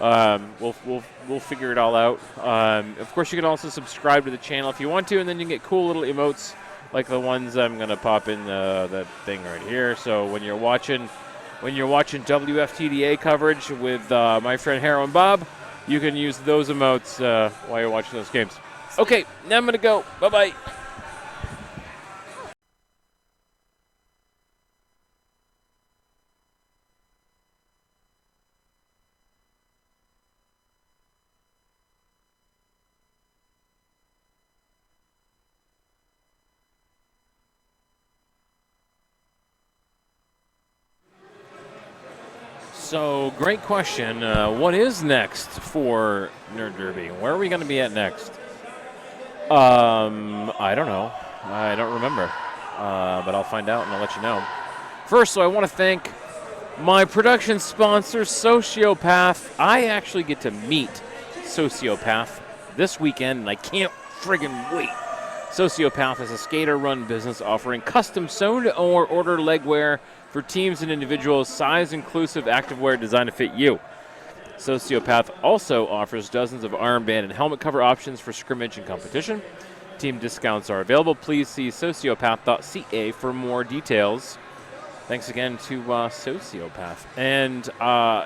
We'll figure it all out. Of course, you can also subscribe to the channel if you want to, and then you can get cool little emotes like the ones I'm going to pop in that thing right here. So when you're watching WFTDA coverage with my friend Harrow and Bob, you can use those emotes while you're watching those games. Okay, now I'm going to go. Bye-bye. So, great question. What is next for Nerd Derby? Where are we going to be at next? I don't know. I don't remember. But I'll find out and I'll let you know. First, so I want to thank my production sponsor, Sewciopath. I actually get to meet Sewciopath this weekend, and I can't friggin' wait. Sewciopath is a skater-run business offering custom sewn or order legwear for teams and individuals, size-inclusive activewear designed to fit you. Sewciopath also offers dozens of armband and helmet cover options for scrimmage and competition. Team discounts are available. Please see Sewciopath.ca for more details. Thanks again to Sewciopath. And I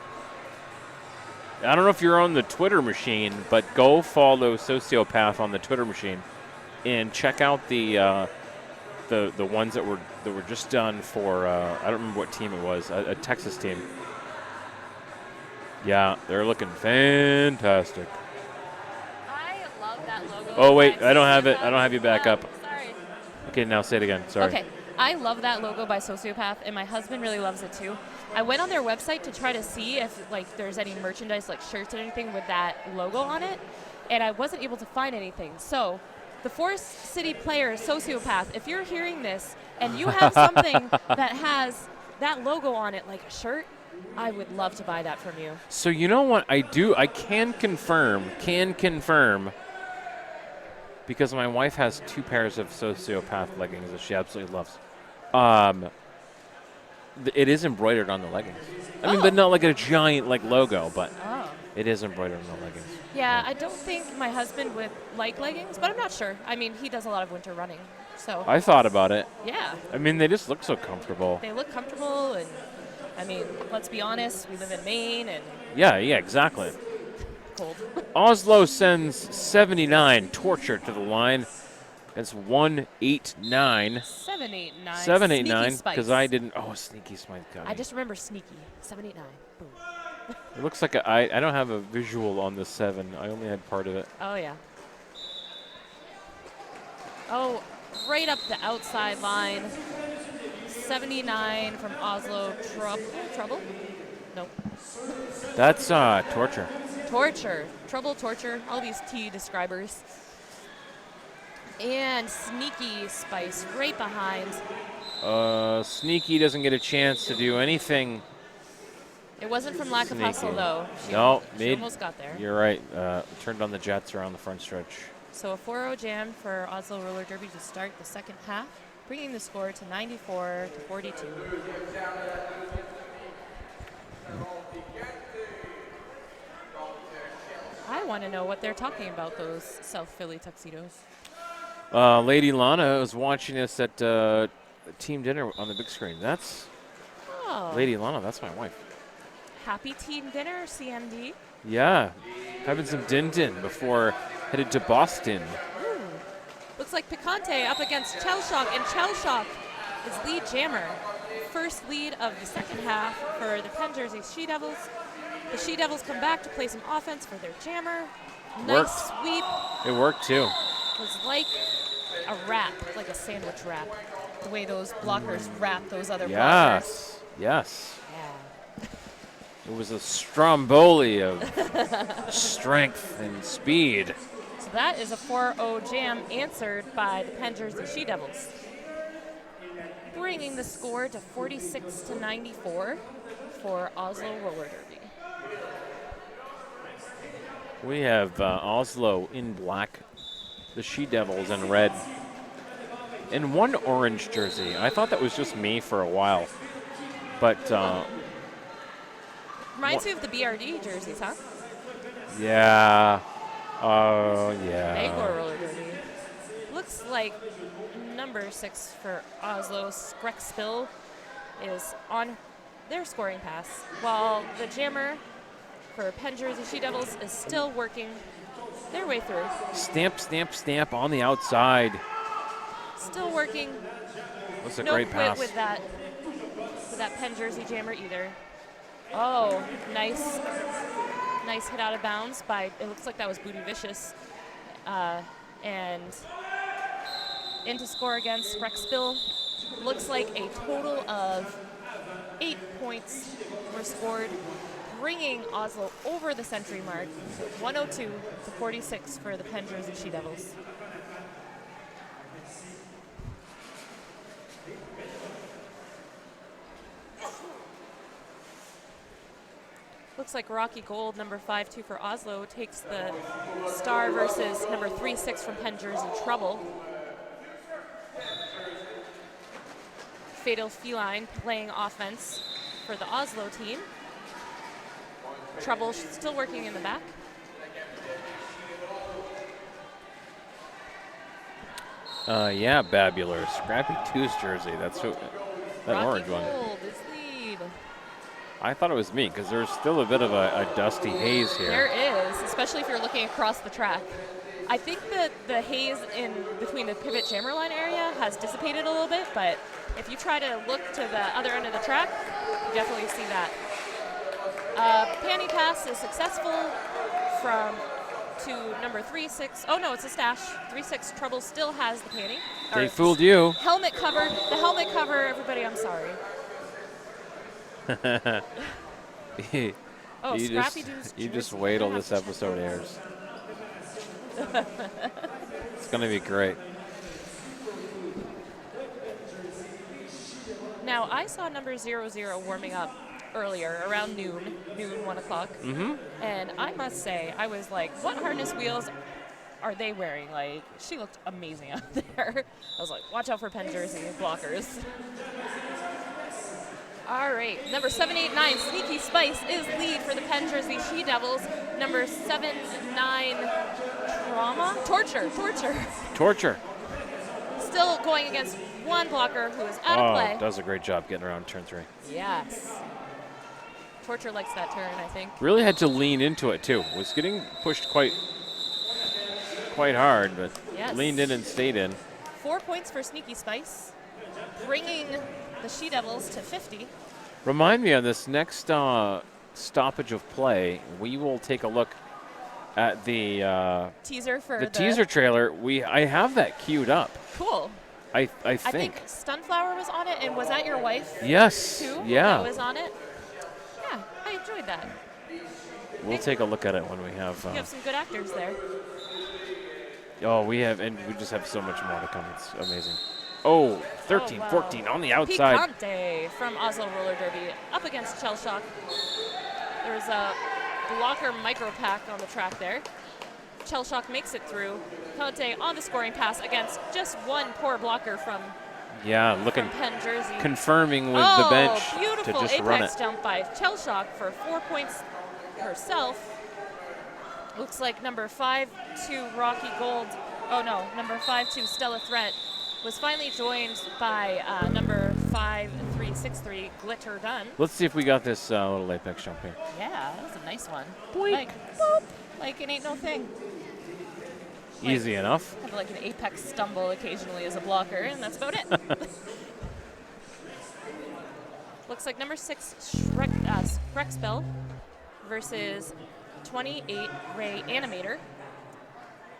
don't know if you're on the Twitter machine, but go follow Sewciopath on the Twitter machine and check out the ones that were just done for I don't remember what team it was, a Texas team. Yeah, they're looking fantastic. I love that logo. Oh wait, I don't have it. I don't have you back up. Sorry. Okay, now say it again. Sorry. Okay, I love that logo by Sewciopath, and my husband really loves it too. I went on their website to try to see if there's any merchandise, like shirts and anything with that logo on it, and I wasn't able to find anything. So, the Forest City player, Sewciopath, if you're hearing this and you have something that has that logo on it, like a shirt, I would love to buy that from you. So you know what I do? I can confirm, because my wife has 2 pairs of Sewciopath leggings that she absolutely loves. It is embroidered on the leggings. I mean, but not like a giant logo, but it is embroidered on the leggings. Yeah, I don't think my husband would like leggings, but I'm not sure. I mean, he does a lot of winter running, so. I thought about it. Yeah. I mean, they just look so comfortable. They look comfortable, and I mean, let's be honest, we live in Maine, and. Yeah, exactly. Cold. Oslow sends 79 Torture to the line. That's 189. 789. 789, because I didn't. Oh, Sneaky Spice got me. I just remember Sneaky. 789. Boom. It looks like I don't have a visual on the 7. I only had part of it. Oh, yeah. Oh, right up the outside line. 79 from Oslow. Trouble? Nope. That's Torture. Torture. Trouble, Torture. All these T describers. And Sneaky Spice right behind. Sneaky doesn't get a chance to do anything. It wasn't from lack of hustle, though. She almost got there. You're right. Turned on the jets around the front stretch. So a 4-0 jam for Oslo Roller Derby to start the second half, bringing the score to 94-42. I want to know what they're talking about, those South Philly tuxedos. Lady Lana was watching us at team dinner on the big screen. That's Lady Lana. That's my wife. Happy team dinner, CMD. Yeah, having some din-din before headed to Boston. Ooh. Looks like Picante up against Chelshock, and Chelshock is lead jammer. First lead of the second half for the Penn Jersey She-Devils. The She-Devils come back to play some offense for their jammer. Nice sweep. It worked too. It was like a wrap, like a sandwich wrap. The way those blockers wrap those other blockers. Yes. Yeah. It was a stromboli of strength and speed. So that is a 4-0 jam answered by the Penn Jersey She-Devils. bringing the score to 46-94 for Oslow Roller Derby. We have Oslow in black, the She-Devils in red, and one orange jersey. I thought that was just me for a while, but Reminds you of the BRD jerseys, huh? yeah. Oh, yeah. Bangor Roller Derby. Looks like number 6 for Oslo, Skrekspill, is on their scoring pass, while the jammer for Penn Jersey She-Devils is still working their way through. Stamp, stamp, stamp on the outside. Still working. That's a No great quit pass. with that Penn Jersey jammer either. Oh, nice hit out of bounds by, it looks like that was Booty Vicious. And in to score against Skrekspill. Looks like a total of 8 points were scored, bringing Oslo over the century mark, 102-46 for the Penn Jersey She-Devils. Looks like Rocky Gold, number 5-2 for Oslo, takes the star versus number 3-6 from Penn Jersey, Trouble. Fatal Feline playing offense for the Oslo team. Trouble still working in the back. Yeah, Babular. Scrappy 2's jersey. That's who, that Rocky orange one. Gold is lead. I thought it was me because there's still a bit of a dusty haze here. There is, especially if you're looking across the track. I think that the haze in between the pivot jammer line area has dissipated a little bit, but if you try to look to the other end of the track, you definitely see that. Panty pass is successful to number 3-6. Oh no, it's a stash. 3-6 Trouble still has the panty. They fooled you. Helmet cover. The helmet cover, everybody, I'm sorry. Oh, Scrappy Doo's you just jersey. wait till I have this to check episode that out. airs. It's going to be great. Now, I saw number 00 warming up earlier, around noon, 1 o'clock. Mm-hmm. And I must say, I was like, what harness wheels are they wearing? Like, she looked amazing out there. I was like, watch out for Penn Jersey blockers. All right, number 789, Sneaky Spice, is lead for the Penn Jersey She-Devils. Number 79, Torture. Still going against one blocker who is out of play. Does a great job getting around turn 3. Yes. Torture likes that turn, I think. Really had to lean into it too. Was getting pushed quite hard, but Yes. leaned in and stayed in. 4 points for Sneaky Spice, bringing the She-Devils to 50. Remind me on this next stoppage of play, we will take a look at the Teaser for the teaser trailer. I have that queued up. Cool. I I think. think Stunflower was on it, and was that your wife? Yes. Too? Yeah. That was on it? Yeah, I enjoyed that. We'll take a look at it when we have. You have some good actors there. We have, and we just have so much more to come. It's amazing. Oh, 13, 14 on the outside. Picante from Oslo Roller Derby up against Shell Shock. There's a blocker micro pack on the track there. Shell Shock makes it through. Picante on the scoring pass against just one poor blocker from looking, Penn Jersey. confirming with the bench to beautiful just run apex it. jump by Shell Shock for 4 points herself. Looks like number 5-2 Rocky Gold. Oh no, number 5-2 Stella Threat was finally joined by number 5-3-6-3 Glitter Dunn. Let's see if we got this little apex jump here. Yeah, that was a nice one. Boink. Like, boop, like it ain't no thing. Easy enough. Have like an apex stumble occasionally as a blocker, and that's about it. Looks like number 6 Skrekspill versus 28 Ray Animator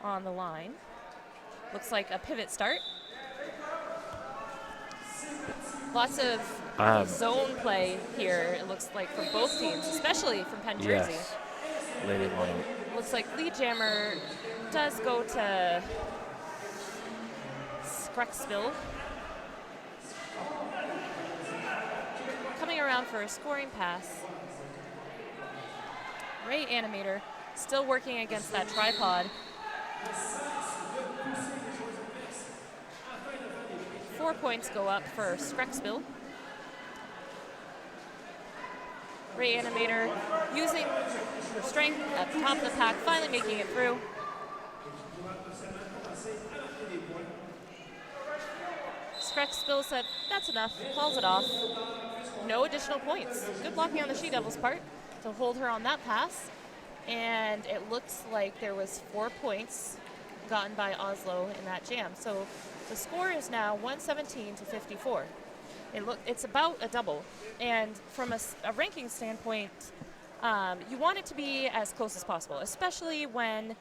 on the line. Looks like a pivot start. Lots of zone play here, it looks like, from both teams, especially from Penn Jersey. Yes. Lady line. Looks like lead jammer does go to Skrekspill. down for a scoring pass. Ray Animator still working against that tripod. 4 points go up for Skrexbill. Ray Animator using her strength at the top of the pack, finally making it through. Skrexbill said, that's enough, calls it off. No additional points. Good blocking on the She-Devil's part to hold her on that pass. And it looks like there was 4 points gotten by Oslow in that jam. So the score is now 117 to 54. It's about a double. And from a ranking standpoint, you want it to be as close as possible, especially when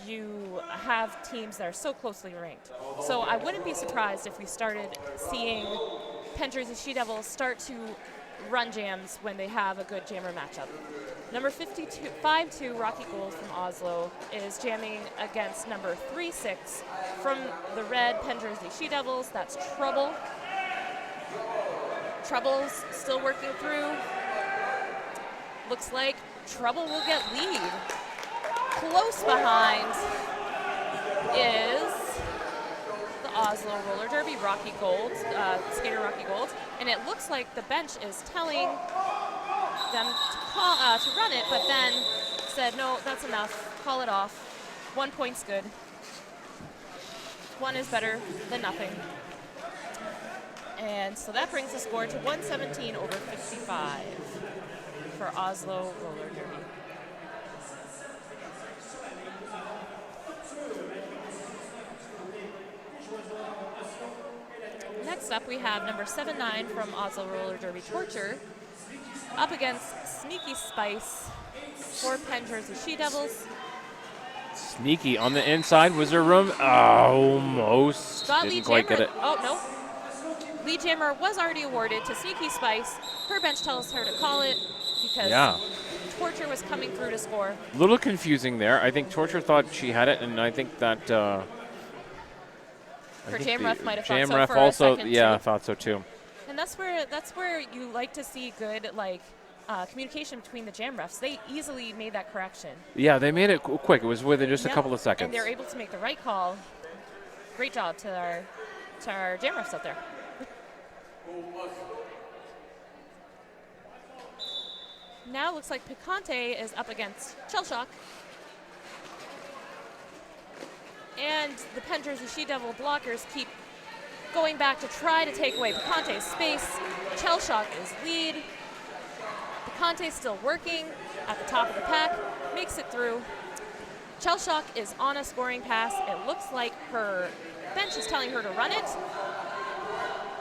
you have teams that are so closely ranked. So I wouldn't be surprised if we started seeing Penn Jersey She-Devils start to run jams when they have a good jammer matchup. Number 5-2 Rocky Gold from Oslow is jamming against number 3-6 from the red Penn Jersey She-Devils. That's Trouble. Trouble's still working through. Looks like Trouble will get lead. Close behind is the Oslow Roller Derby Rocky Gold, skater Rocky Gold, and it looks like the bench is telling them to run it, but then said, no, that's enough, call it off. 1 point's good. 1 is better than nothing. And so that brings the score to 117 over 55 for Oslow Roller Derby. Next up, we have number 7-9 from Oslow Roller Derby Torture up against Sneaky Spice for Penn Jersey She-Devils. Sneaky on the inside. Was there room? Almost. Didn't quite get it. Oh, no. Lead jammer was already awarded to Sneaky Spice. Her bench tells her to call it because Torture was coming through to score. A little confusing there. I think Torture thought she had it, and I think that her jam ref might have thought jam so ref for also, a second yeah, too. thought so too. And that's where you like to see good communication between the jam refs. They easily made that correction. Yeah, they made it quick. It was within just a couple of seconds. And they're able to make the right call. Great job to our jam refs out there. Now it looks like Picante is up against Shellshock. And the Penn Jersey She-Devil blockers keep going back to try to take away Picante's space. Shellshock is lead. Picante's still working at the top of the pack, makes it through. Shellshock is on a scoring pass. It looks like her bench is telling her to run it.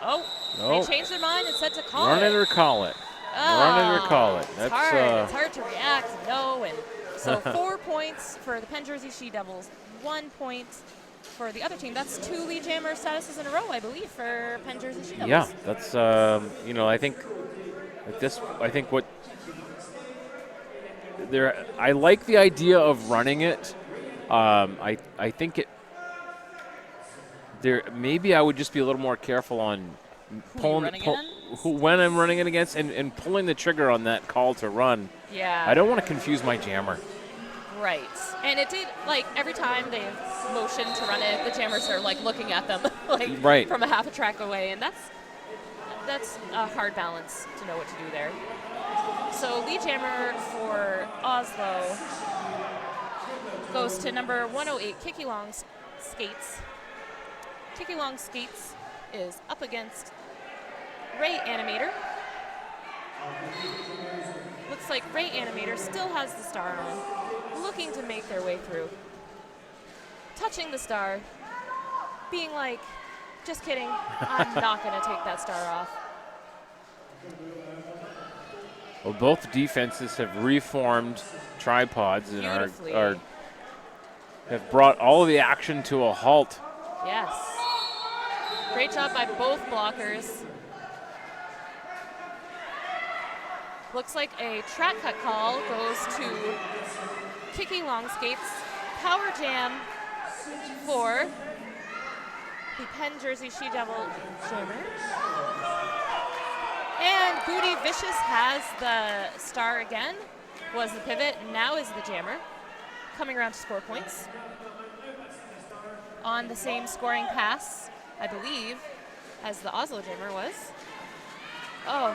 Oh, no. They changed their mind and said to call Run it. it or call it. Oh, Run it or call it. It's hard. It's hard to react. No, and so 4 points for the Penn Jersey She-Devils, 1 point for the other team. That's 2 lead jammer statuses in a row, I believe, for Penn Jersey She-Devils. Yeah, that's I think what there. I like the idea of running it. I think it. There maybe I would just be a little more careful on when I'm running it against and pulling the trigger on that call to run. Yeah. I don't want to confuse my jammer. Right. And it did, every time they've motioned to run it, the jammers are, looking at them, right. from a half a track away. And that's a hard balance to know what to do there. So lead jammer for Oslow goes to number 108, Kiki Long Skates. Kiki Long Skates is up against Ray Animator. Looks like Ray Animator still has the star on, looking to make their way through. Touching the star, being like, just kidding, I'm not going to take that star off. Well, both defenses have reformed tripods and have brought all of the action to a halt. Yes. Great job by both blockers. Looks like a track cut call goes to Kiki Long Skates. Power jam for the Penn Jersey She-Devil jammer. And boot Pretty Vicious has the star again, was the pivot, now is the jammer. Coming around to score points. On the same scoring pass, I believe, as the Oslow jammer was. Oh,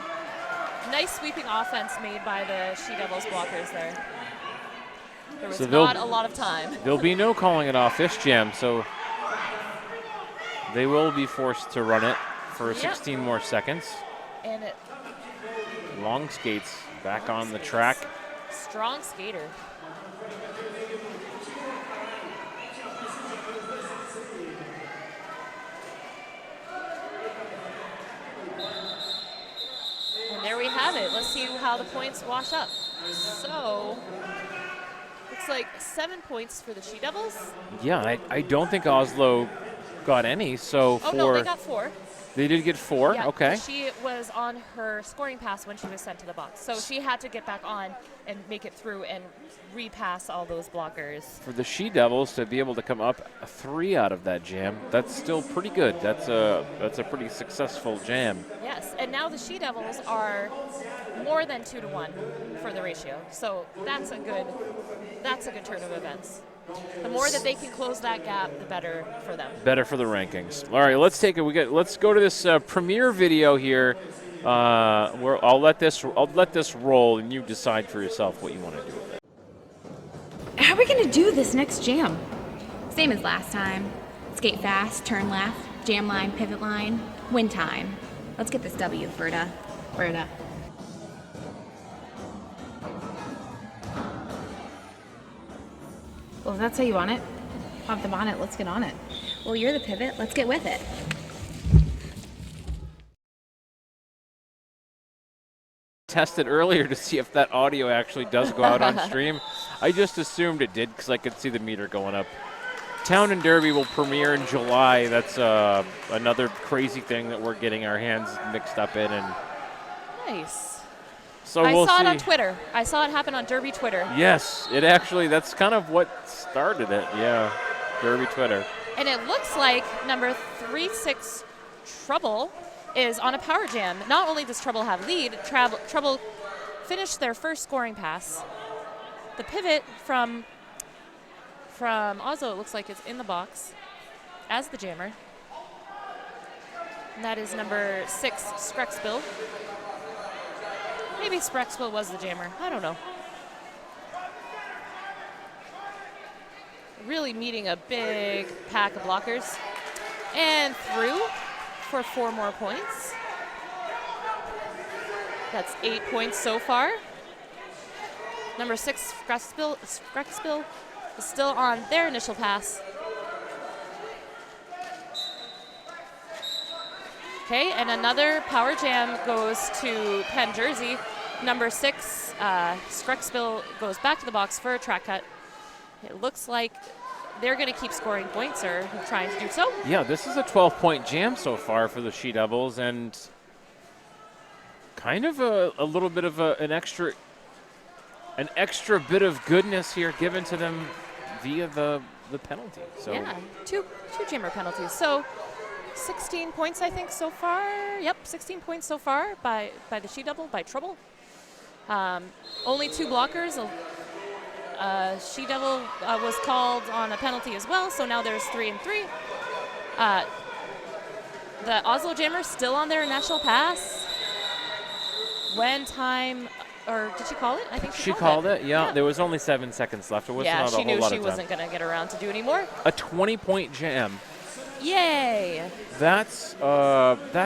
nice sweeping offense made by the She-Devils blockers there. There was not a lot of time. There'll be no calling it off this jam, so they will be forced to run it for 16 more seconds. And it Long skates back on the track. strong skater. And there we have it. Let's see how the points wash up. So, looks like 7 points for the She-Devils. Yeah, I don't think Oslow got any. So Oh, no, they got 4. They did get 4? Yeah, okay. She was on her scoring pass when she was sent to the box. So she had to get back on and make it through and repass all those blockers. For the She-Devils to be able to come up 3 out of that jam, that's still pretty good. That's a pretty successful jam. Yes, and now the She-Devils are more than 2-1 for the ratio. So that's a good turn of events. The more that they can close that gap, the better for them. Better for the rankings. All right, let's take it. Let's go to this premiere video here. Where I'll let this roll, and you decide for yourself what you want to do with it. How are we going to do this next jam? Same as last time. Skate fast, turn left, jam line, pivot line, win time. Let's get this W, Ferda. Well, if that's how you want it, pop the bonnet, let's get on it. Well, you're the pivot. Let's get with it. Tested earlier to see if that audio actually does go out on stream. I just assumed it did because I could see the meter going up. Town and Derby will premiere in July. That's another crazy thing that we're getting our hands mixed up in. And Nice. so I we'll saw see. it on Twitter. I saw it happen on Derby Twitter. Yes, that's kind of what started it. Yeah, Derby Twitter. And it looks like number 36 Trouble is on a power jam. Not only does Trouble have lead, Trouble finished their first scoring pass. The pivot from Oslow, it looks like, is in the box as the jammer. And that is number 6 Sprexbill. Maybe Sprexbill was the jammer. I don't know. Really meeting a big pack of blockers. And through for 4 more points. That's 8 points so far. Number 6 Sprexbill is still on their initial pass. Okay, and another power jam goes to Penn Jersey. Number 6, Sprexbill goes back to the box for a track cut. It looks like they're going to keep scoring points, or trying to do so. Yeah, this is a 12-point jam so far for the She-Devils, and kind of a little bit of an extra bit of goodness here given to them via the penalty. So yeah, two jammer penalties. So 16 points, I think, so far. Yep, 16 points so far by the She-Devil, by Trouble. Only 2 blockers. She-Devil was called on a penalty as well, so now there's 3 and 3. The Oslow Jammer still on their national pass. When time, or did she call it? I think she called it. Yeah, there was only 7 seconds left. It wasn't yeah, a she whole knew lot she of time. wasn't going to get around to do anymore. A 20-point jam. Yay! That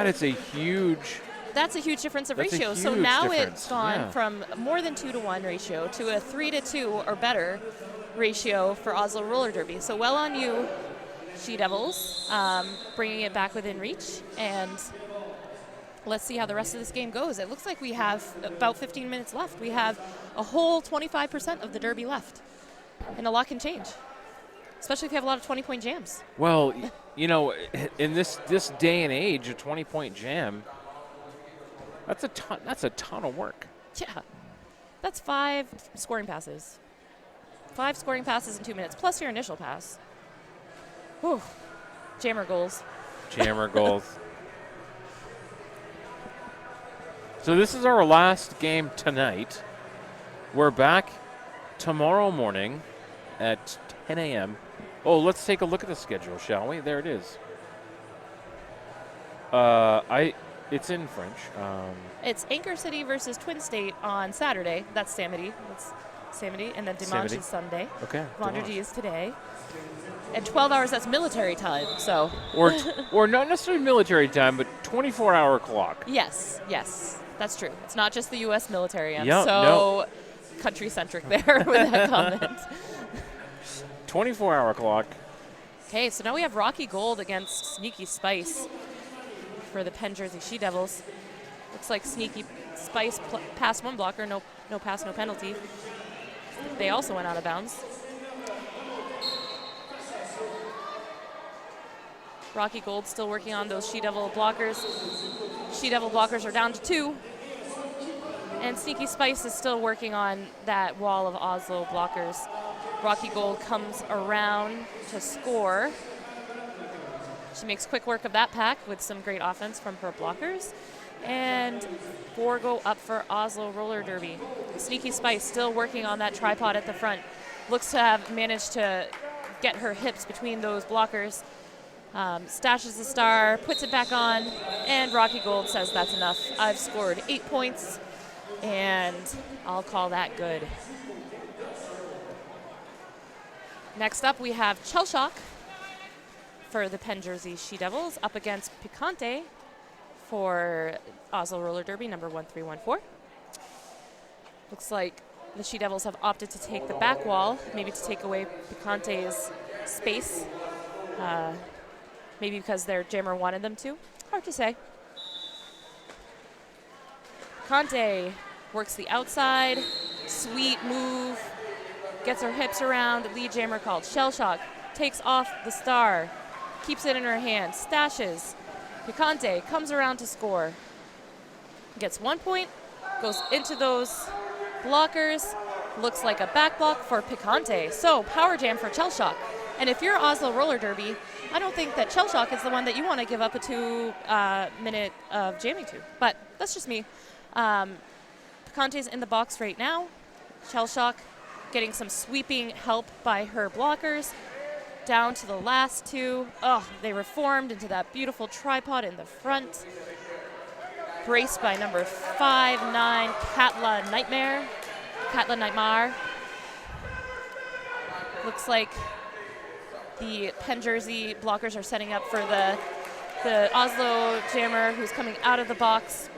is a huge. That's a huge difference of That's a ratio. So huge now difference, it's gone yeah. from more than 2-1 ratio to a 3-2 or better ratio for Oslo Roller Derby. So well on you, She-Devils, bringing it back within reach. And let's see how the rest of this game goes. It looks like we have about 15 minutes left. We have a whole 25% of the Derby left. And a lot can change, especially if you have a lot of 20-point jams. Well, you know, in this day and age, a 20-point jam, that's a ton of work. Yeah. That's 5 scoring passes. 5 scoring passes in 2 minutes, plus your initial pass. Whew. Jammer goals. Jammer goals. So this is our last game tonight. We're back tomorrow morning at 10 a.m. Oh, let's take a look at the schedule, shall we? There it is. It's in French. It's Anchor City versus Twin State on Saturday. That's Samedi. And then Dimanche Samedi. is Sunday. Okay. Vendredi is today. And 12 hours, that's military time, so. Or not necessarily military time, but 24-hour clock. Yes, that's true. It's not just the U.S. military. I'm Yep, so country-centric there with that comment. 24-hour clock. Okay, so now we have Rocky Gold against Sneaky Spice for the Penn Jersey She Devils. Looks like Sneaky Spice passed one blocker, no pass, no penalty. They also went out of bounds. Rocky Gold still working on those She Devil blockers. She Devil blockers are down to 2. And Sneaky Spice is still working on that wall of Oslow blockers. Rocky Gold comes around to score. She makes quick work of that pack with some great offense from her blockers. And 4 go up for Oslow Roller Derby. Sneaky Spice still working on that tripod at the front. Looks to have managed to get her hips between those blockers. Stashes the star, puts it back on, and Rocky Gold says that's enough. I've scored 8 points, and I'll call that good. Next up, we have Chelshock for the Penn Jersey She Devils up against Picante for Oslo Roller Derby number 1314. Looks like the She Devils have opted to take the back wall, maybe to take away Picante's space. Maybe because their jammer wanted them to. Hard to say. Conte works the outside. Sweet move. Gets her hips around. The lead jammer called Shellshock. Takes off the star. Keeps it in her hand. Stashes. Picante comes around to score. Gets 1 point. Goes into those blockers. Looks like a back block for Picante. So power jam for Shellshock. And if you're Oslo Roller Derby, I don't think that Shellshock is the one that you want to give up a 2-minute of jamming to. But that's just me. Picante's in the box right now. Shellshock getting some sweeping help by her blockers. Down to the last 2. Oh, they reformed into that beautiful tripod in the front. Braced by number 5'9", Katla Nightmare. Looks like the Penn Jersey blockers are setting up for the Oslo jammer who's coming out of the box.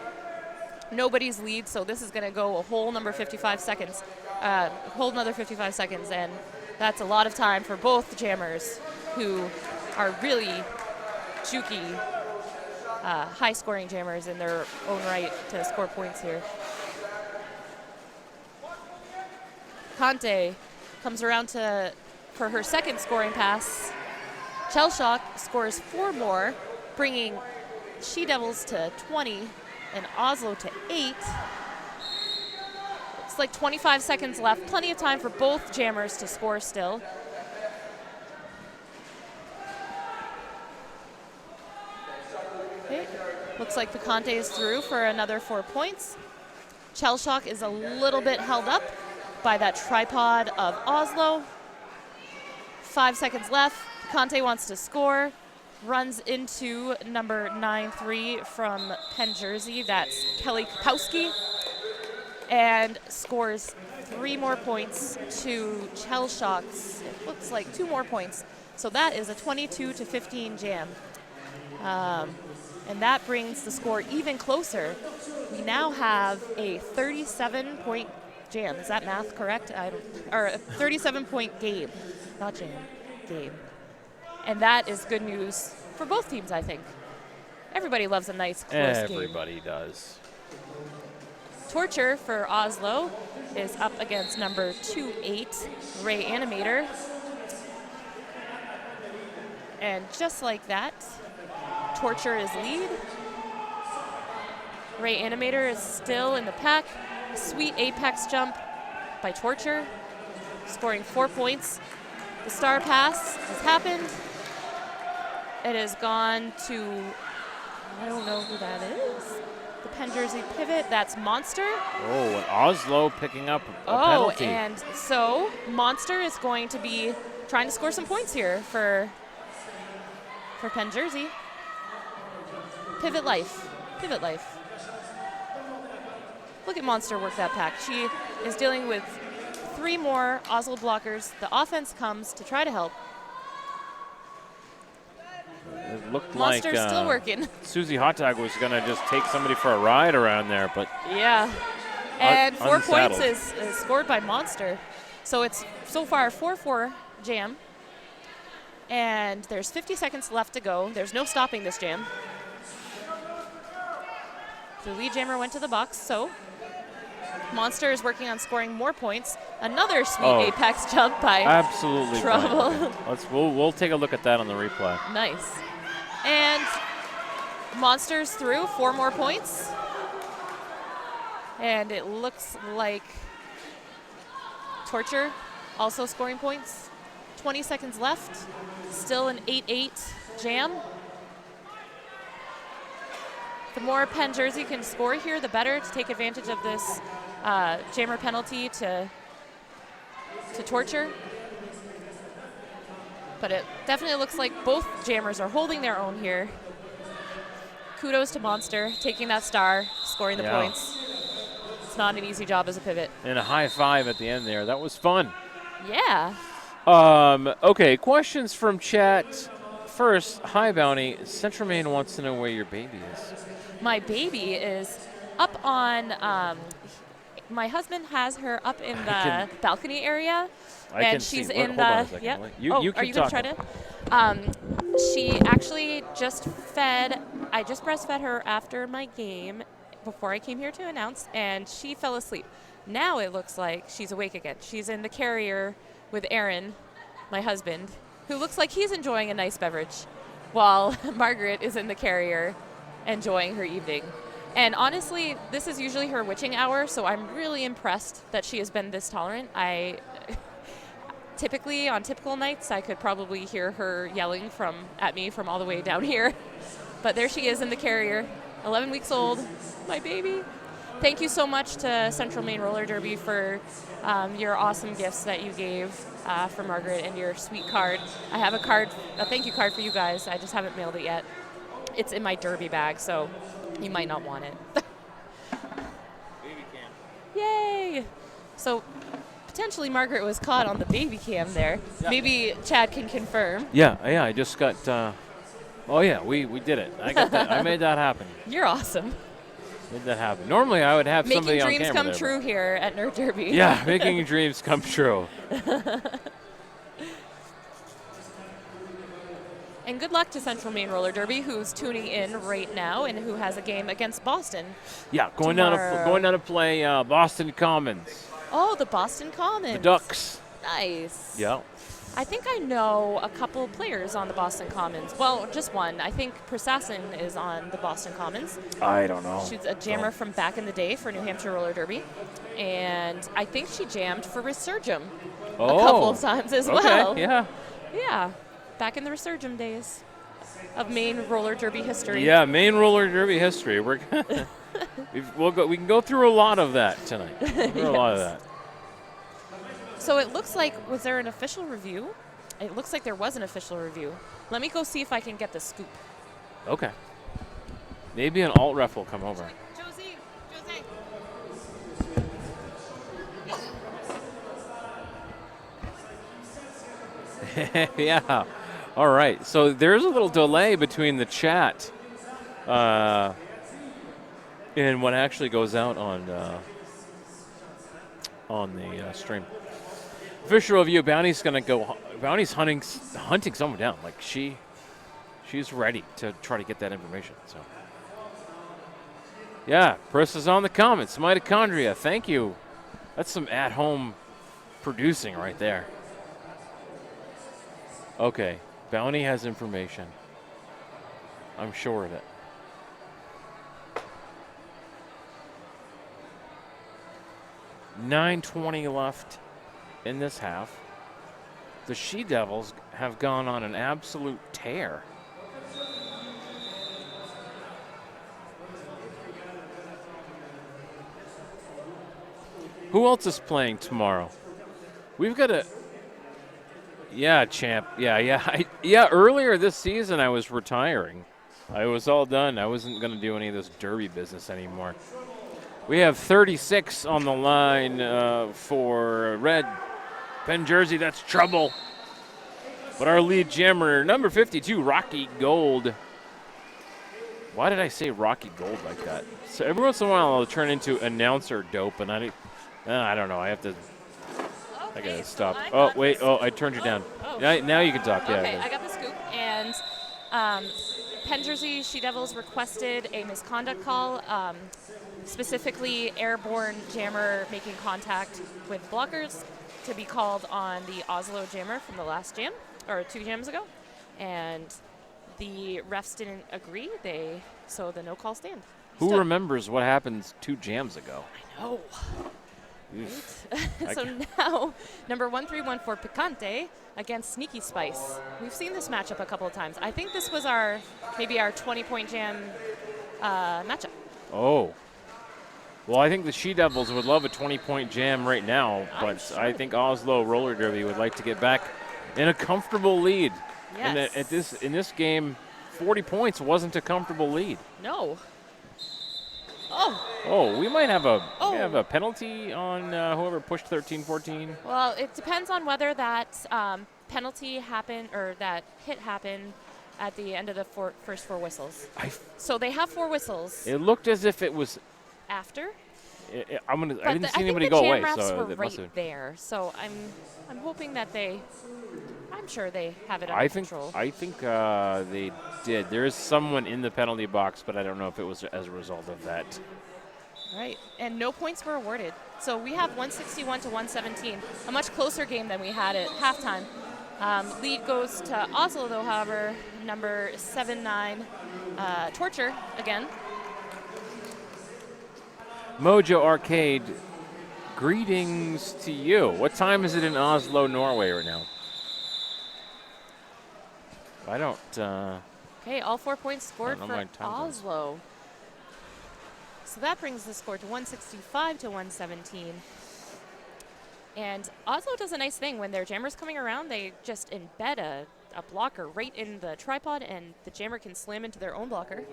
Nobody's lead, so this is going to go a whole another 55 seconds, and that's a lot of time for both jammers who are really jukey, high-scoring jammers in their own right to score points here. Conte comes around for her second scoring pass. Shellshock scores 4 more, bringing She Devils to 20 and Oslo to 8. It's like 25 seconds left. Plenty of time for both jammers to score still. Okay. Looks like Picante is through for another 4 points. Shellshock is a little bit held up by that tripod of Oslo. 5 seconds left. Picante wants to score. Runs into number 9-3 from Penn Jersey. That's Kelly Kapowski. And scores 3 more points to Shellshock's. It looks like 2 more points. So that is a 22-15 jam. And that brings the score even closer. We now have a 37-point jam. Is that math correct? Or a 37-point game. Not jam, game. And that is good news for both teams, I think. Everybody loves a nice, close game. Everybody does. Torture for Oslo is up against number 2-8, Ray Animator. And just like that, Torture is lead. Ray Animator is still in the pack. Sweet apex jump by Torture, scoring 4 points. The star pass has happened. It has gone to, I don't know who that is. The Penn Jersey pivot. That's Monster. Oh, and Oslow picking up a penalty. And so Monster is going to be trying to score some points here for Penn Jersey. Pivot life. Pivot life. Look at Monster work that pack. She is dealing with 3 more Oslo blockers. The offense comes to try to help. It looked Monster's like still working. Susie Hottag was going to just take somebody for a ride around there, but Yeah. And 4 points unsaddled. is scored by Monster. So it's so far 4-4 jam. And there's 50 seconds left to go. There's no stopping this jam. The lead jammer went to the box, so Monster is working on scoring more points. Another sweet apex jump by absolutely Trouble. fine. We'll take a look at that on the replay. Nice. And Monster's through 4 more points. And it looks like Torture also scoring points. 20 seconds left. Still an 8-8 jam. The more Penn Jersey can score here, the better to take advantage of this jammer penalty to Torture. But it definitely looks like both jammers are holding their own here. Kudos to Monster, taking that star, scoring the points. It's not an easy job as a pivot. And a high five at the end there. That was fun. Yeah. Okay, questions from chat. First, hi Bounty. Central Maine wants to know where your baby is. My baby is up on, my husband has her up in the balcony area. And she's in hold on a the, second. yep. You Are keep you going to try talking. to? She actually I just breastfed her after my game before I came here to announce, and she fell asleep. Now it looks like she's awake again. She's in the carrier with Aaron, my husband, who looks like he's enjoying a nice beverage, while Margaret is in the carrier enjoying her evening. And honestly, this is usually her witching hour, so I'm really impressed that she has been this tolerant. Typically, on typical nights, I could probably hear her yelling at me from all the way down here. But there she is in the carrier, 11 weeks old, my baby. Thank you so much to Central Maine Roller Derby for your awesome gifts that you gave for Margaret and your sweet card. I have a thank you card for you guys. I just haven't mailed it yet. It's in my derby bag, so you might not want it. Baby cam. Yay! So potentially Margaret was caught on the baby cam there. Yeah. Maybe Chad can confirm. Yeah, I just got. We did it. I got that. I made that happen. You're awesome. Made that happen. Normally, I would have somebody on camera. Making dreams come there, true here at Nerd Derby. Yeah, making dreams come true. And good luck to Central Maine Roller Derby, who's tuning in right now and who has a game against Boston. Yeah, going down to play Boston Commons. Oh, the Boston Commons. The Ducks. Nice. Yeah. I think I know a couple players on the Boston Commons. Well, just one. I think Persassin is on the Boston Commons. I don't know. She's a jammer from back in the day for New Hampshire Roller Derby. And I think she jammed for Resurgam a couple of times as well. Okay, yeah. Yeah, back in the Resurgam days of Maine Roller Derby history. Yeah, Maine Roller Derby history. We can go through a lot of that tonight. A lot of that. So it looks like, was there an official review? It looks like there was an official review. Let me go see if I can get the scoop. Okay. Maybe an alt ref will come over. Josie. Yeah. All right. So there's a little delay between the chat and what actually goes out on the stream. Official review. Bounty's gonna go. Bounty's hunting someone down. Like she's ready to try to get that information. So yeah, Chris is on the comments. Mitochondria. Thank you. That's some at-home producing right there. Okay, Bounty has information. I'm sure of it. $9:20 left in this half. The She-Devils have gone on an absolute tear. Who else is playing tomorrow? We've got a. Yeah, champ. Yeah. Earlier this season, I was retiring. I was all done. I wasn't going to do any of this derby business anymore. We have 36 on the line for red. Pen jersey, that's trouble. But our lead jammer, number 52, Rocky Gold. Why did I say Rocky Gold like that? So every once in a while, I'll turn into announcer dope, and I don't know. I have to. I gotta stop. Oh wait. Oh, I turned you down. Now you can talk. Okay, Yeah. I got the scoop. And Pen Jersey She Devils requested a misconduct call, specifically airborne jammer making contact with blockers, to be called on the Oslow jammer from the last jam, or 2 jams ago. And the refs didn't agree. So the no call stand. Who remembers what happened 2 jams ago? I know. Oof. So now, number 1314 Picante against Sneaky Spice. We've seen this matchup a couple of times. I think this was maybe our 20-point jam matchup. Oh. Well, I think the She Devils would love a 20-point jam right now, but sure. I think Oslow Roller Derby would like to get back in a comfortable lead. Yes. And in this game, 40 points wasn't a comfortable lead. No. Oh, we might have a penalty on whoever pushed 13-14. Well, it depends on whether that penalty happened or that hit happened at the end of the first 4 whistles. So they have 4 whistles. It looked as if it was after. I didn't see anybody go away, so it must have. There. So I'm hoping that I'm sure they have it I under think control. they did. There is someone in the penalty box, but I don't know if it was as a result of that. Right, and no points were awarded. So we have 161 to 117, a much closer game than we had at halftime. Lead goes to Oslo, though, however, number 7-9, Torture again. Mojo Arcade, greetings to you. What time is it in Oslo, Norway right now? I don't. Okay, all 4 points scored I don't know for my time zones. Oslo. So that brings the score to 165 to 117. And Oslo does a nice thing. When their jammer's coming around, they just embed a blocker right in the tripod, and the jammer can slam into their own blocker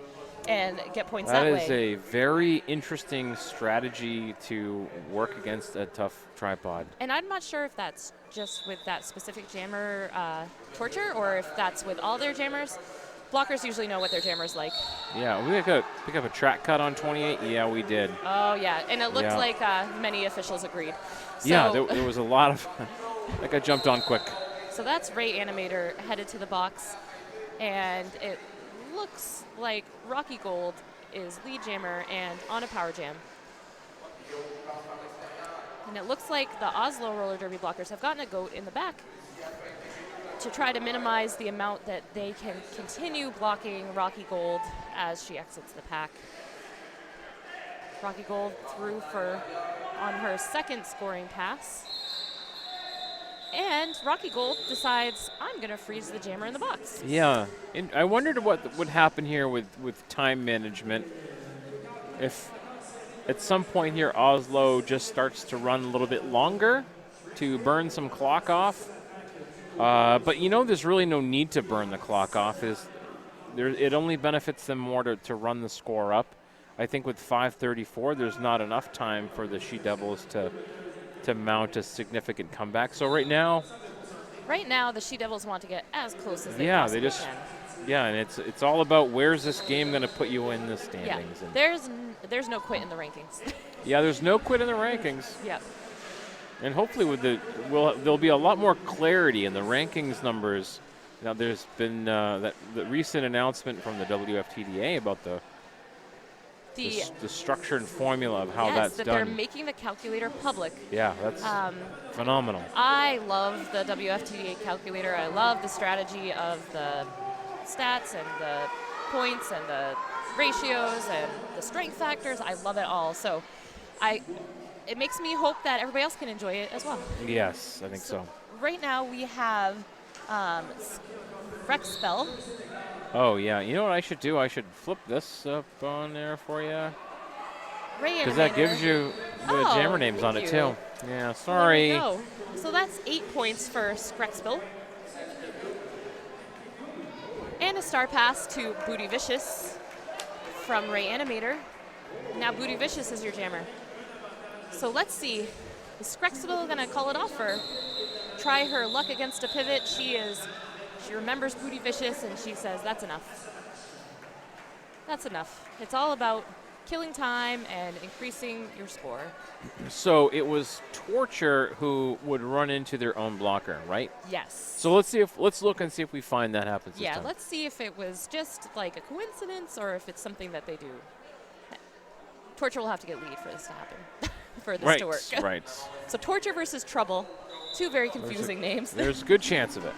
and get points that way. That is a very interesting strategy to work against a tough tripod. And I'm not sure if that's just with that specific jammer Torture, or if that's with all their jammers. Blockers usually know what their jammer's like. Yeah, we pick up a track cut on 28. Yeah, we did. Oh, yeah. And it looked like many officials agreed. So yeah, there was a lot of that got jumped on quick. So that's Ray Animator headed to the box. And it looks like Rocky Gold is lead jammer and on a power jam. And it looks like the Oslo Roller Derby blockers have gotten a goat in the back to try to minimize the amount that they can continue blocking Rocky Gold as she exits the pack. Rocky Gold threw on her second scoring pass. And Rocky Gold decides, I'm going to freeze the jammer in the box. Yeah, and I wondered what would happen here with time management. If at some point here Oslo just starts to run a little bit longer to burn some clock off. But there's really no need to burn the clock off. It only benefits them more to run the score up. I think with 5:34, there's not enough time for the She Devils to mount a significant comeback. So right now, the She Devils want to get as close as they possibly can. Yeah, and it's all about where's this game going to put you in the standings. Yeah, there's no quit in the rankings. Yeah, there's no quit in the rankings. Yeah. And hopefully there'll be a lot more clarity in the rankings numbers. Now there's been the recent announcement from the WFTDA about the structure and formula of how that's that done. They're making the calculator public. Yeah, that's phenomenal. I love the WFTDA calculator. I love the strategy of the stats and the points and the ratios and the strength factors. I love it all. So it makes me hope that everybody else can enjoy it as well. Yes, I think so. Right now we have Rex Spell. Oh, yeah. You know what I should do? I should flip this up on there for you. Ray Because that gives you The jammer name's on it, thank too. you. Yeah, There sorry. we go. So that's 8 points for Skrexbill. And a star pass to Booty Vicious from Ray Animator. Now Booty Vicious is your jammer. So let's see. Is Skrexbill going to call it off or try her luck against a pivot? She remembers Booty Vicious and she says, that's enough. That's enough. It's all about killing time and increasing your score. So it was Torture who would run into their own blocker, right? Yes. So let's look and see if we find that happens this Yeah, time. let's see if it was just like a coincidence or if it's something that they do. Torture will have to get lead for this to happen, for this to work. Right. So Torture versus Trouble, two very confusing names. There's a good chance of it.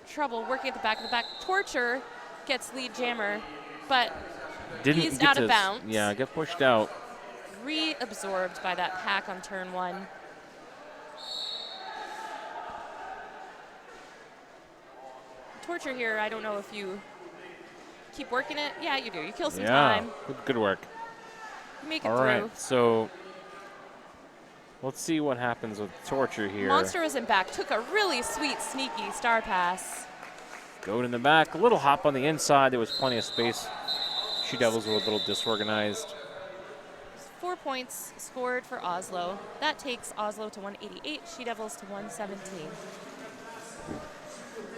Trouble working at the back of the back. Torture gets lead jammer, but he's get out of to bounds. Yeah, get pushed out. Reabsorbed by that pack on turn 1. Torture here, I don't know if you keep working it. Yeah, you do. You kill some time. Good work. You make it All through. right, so let's see what happens with Torture here. Monster isn't back. Took a really sweet, sneaky star pass. Goat in the back, a little hop on the inside. There was plenty of space. She Devils were a little disorganized. 4 points scored for Oslow. That takes Oslow to 188, She Devils to 117.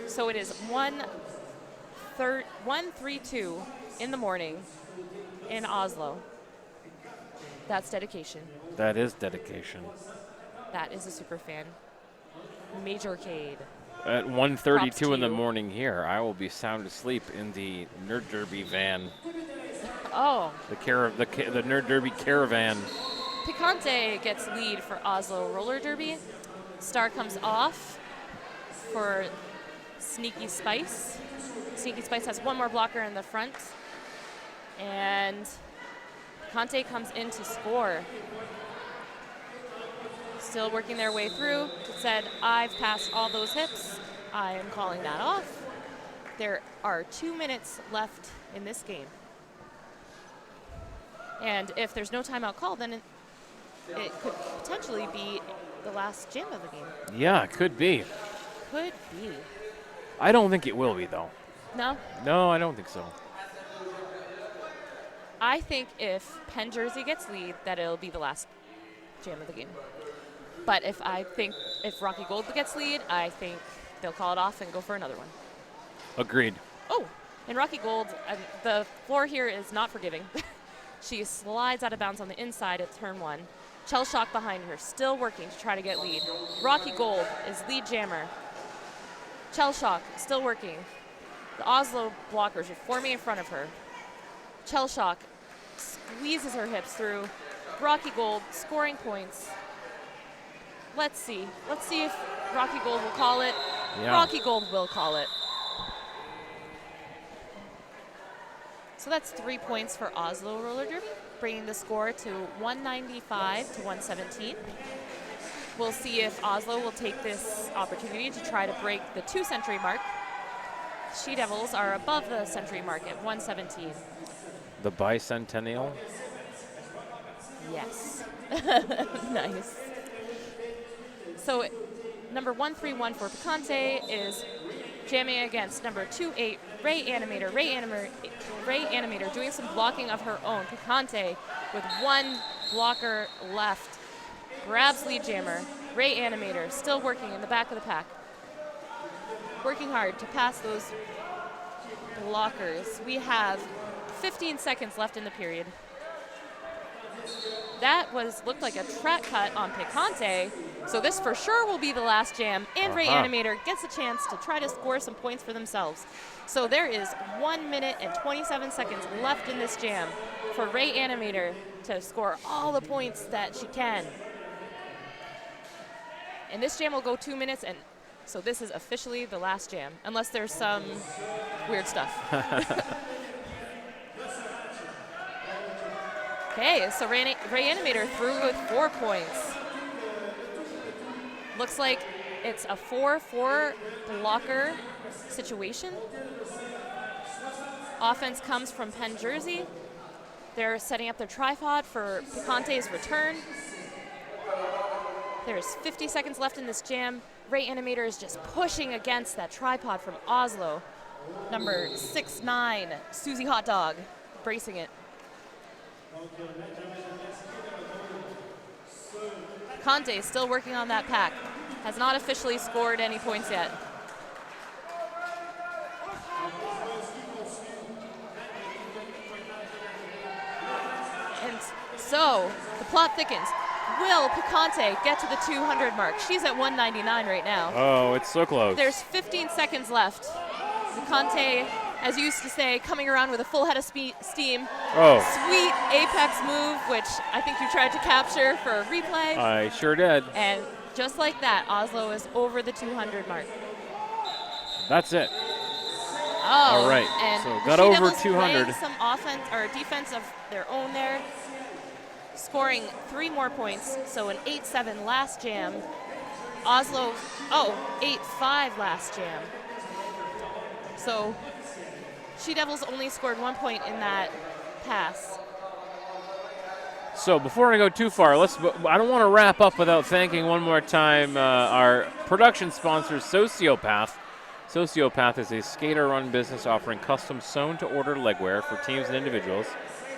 So it is 1:32 in the morning in Oslo. That's dedication. That is dedication. That is a super fan. Majorcade. At Props 1:32 to in the you. morning here, I will be sound asleep in the Nerd Derby van. Oh, The Nerd Derby caravan. Picante gets lead for Oslo Roller Derby. Star comes off for Sneaky Spice. Sneaky Spice has one more blocker in the front. And Picante comes in to score. Still working their way through. It said, I've passed all those hips. I am calling that off. There are 2 minutes left in this game. And if there's no timeout call, then it could potentially be the last jam of the game. Yeah, it could be. Could be. I don't think it will be, though. No? No, I don't think so. I think if Penn Jersey gets lead, that it'll be the last jam of the game. But if Rocky Gold gets lead, I think they'll call it off and go for another one. Agreed. Oh, and Rocky Gold, the floor here is not forgiving. She slides out of bounds on the inside at turn 1. Shell Shock behind her, still working to try to get lead. Rocky Gold is lead jammer. Shell Shock still working. The Oslo blockers are forming in front of her. Shell Shock squeezes her hips through. Rocky Gold scoring points. Let's see. Let's see if Rocky Gold will call it. Yeah. Rocky Gold will call it. So that's 3 points for Oslo Roller Derby, bringing the score to 195 to 117. We'll see if Oslo will take this opportunity to try to break the 2-century mark. She Devils are above the century mark at 117. The bicentennial. Yes. Nice. So number 131 for Picante is jamming against number 28, Ray Animator. Ray Animator doing some blocking of her own. Picante with one blocker left grabs lead jammer. Ray Animator still working in the back of the pack. Working hard to pass those blockers. We have 15 seconds left in the period. That looked like a track cut on Picante, so this for sure will be the last jam, and Ray Animator gets a chance to try to score some points for themselves. So there is 1 minute and 27 seconds left in this jam for Ray Animator to score all the points that she can. And this jam will go 2 minutes, and so this is officially the last jam, unless there's some weird stuff. Okay, so Ray Animator through with 4 points. Looks like it's a 4-4 blocker situation. Offense comes from Penn Jersey. They're setting up their tripod for Picante's return. There's 50 seconds left in this jam. Ray Animator is just pushing against that tripod from Oslow. Number 6'9", Susie Hot Dog, bracing it. Conte is still working on that pack. Has not officially scored any points yet. And so the plot thickens. Will Picante get to the 200 mark? She's at 199 right now. Oh, it's so close. There's 15 seconds left. Picante, as you used to say, coming around with a full head of steam. Oh. Sweet apex move, which I think you tried to capture for a replay. I sure did. And just like that, Oslow is over the 200 mark. That's it. Oh, All right. And So the got She over Devils 200. playing some offense or defense of their own there, scoring 3 more points. So an 8-7 last jam. Oslow, 8-5 last jam. So She Devils only scored 1 point in that pass. So before I go too far, I don't want to wrap up without thanking one more time our production sponsor, Sewciopath. Sewciopath is a skater-run business offering custom sewn-to-order legwear for teams and individuals.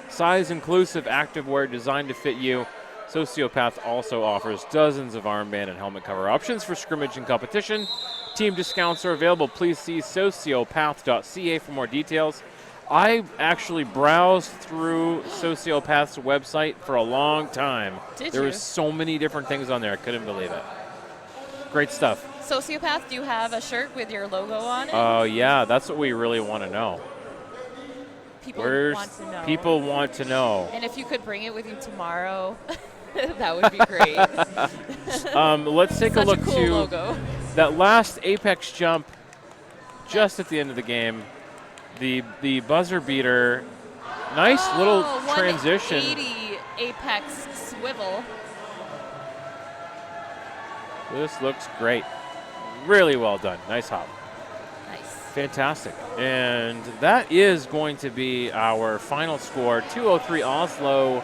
Size-inclusive activewear designed to fit you. Sewciopath also offers dozens of armband and helmet cover options for scrimmage and competition. Team discounts are available. Please see Sewciopath.ca for more details. I actually browsed through Sewciopath's website for a long time. There you? was so many different things on there. I couldn't believe it. Great stuff. Sewciopath, do you have a shirt with your logo on it? Oh, yeah. That's what we really want to know. People want to know. People want to know. And if you could bring it with you tomorrow, that would be great. Let's take Such a look cool to logo. that last apex jump just at the end of the game. The buzzer beater. Nice little transition. 180 apex swivel. This looks great. Really well done. Nice hop. Nice. Fantastic. And that is going to be our final score. 203 Oslow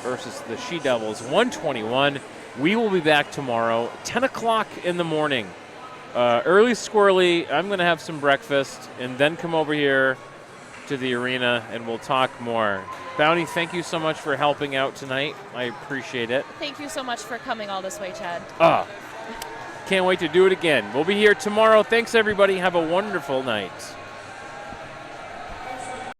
versus the She Devils, 121. We will be back tomorrow, 10 o'clock in the morning. Early squirrely. I'm going to have some breakfast and then come over here to the arena and we'll talk more. Bounty, thank you so much for helping out tonight. I appreciate it. Thank you so much for coming all this way, Chad. Can't wait to do it again. We'll be here tomorrow. Thanks, everybody. Have a wonderful night.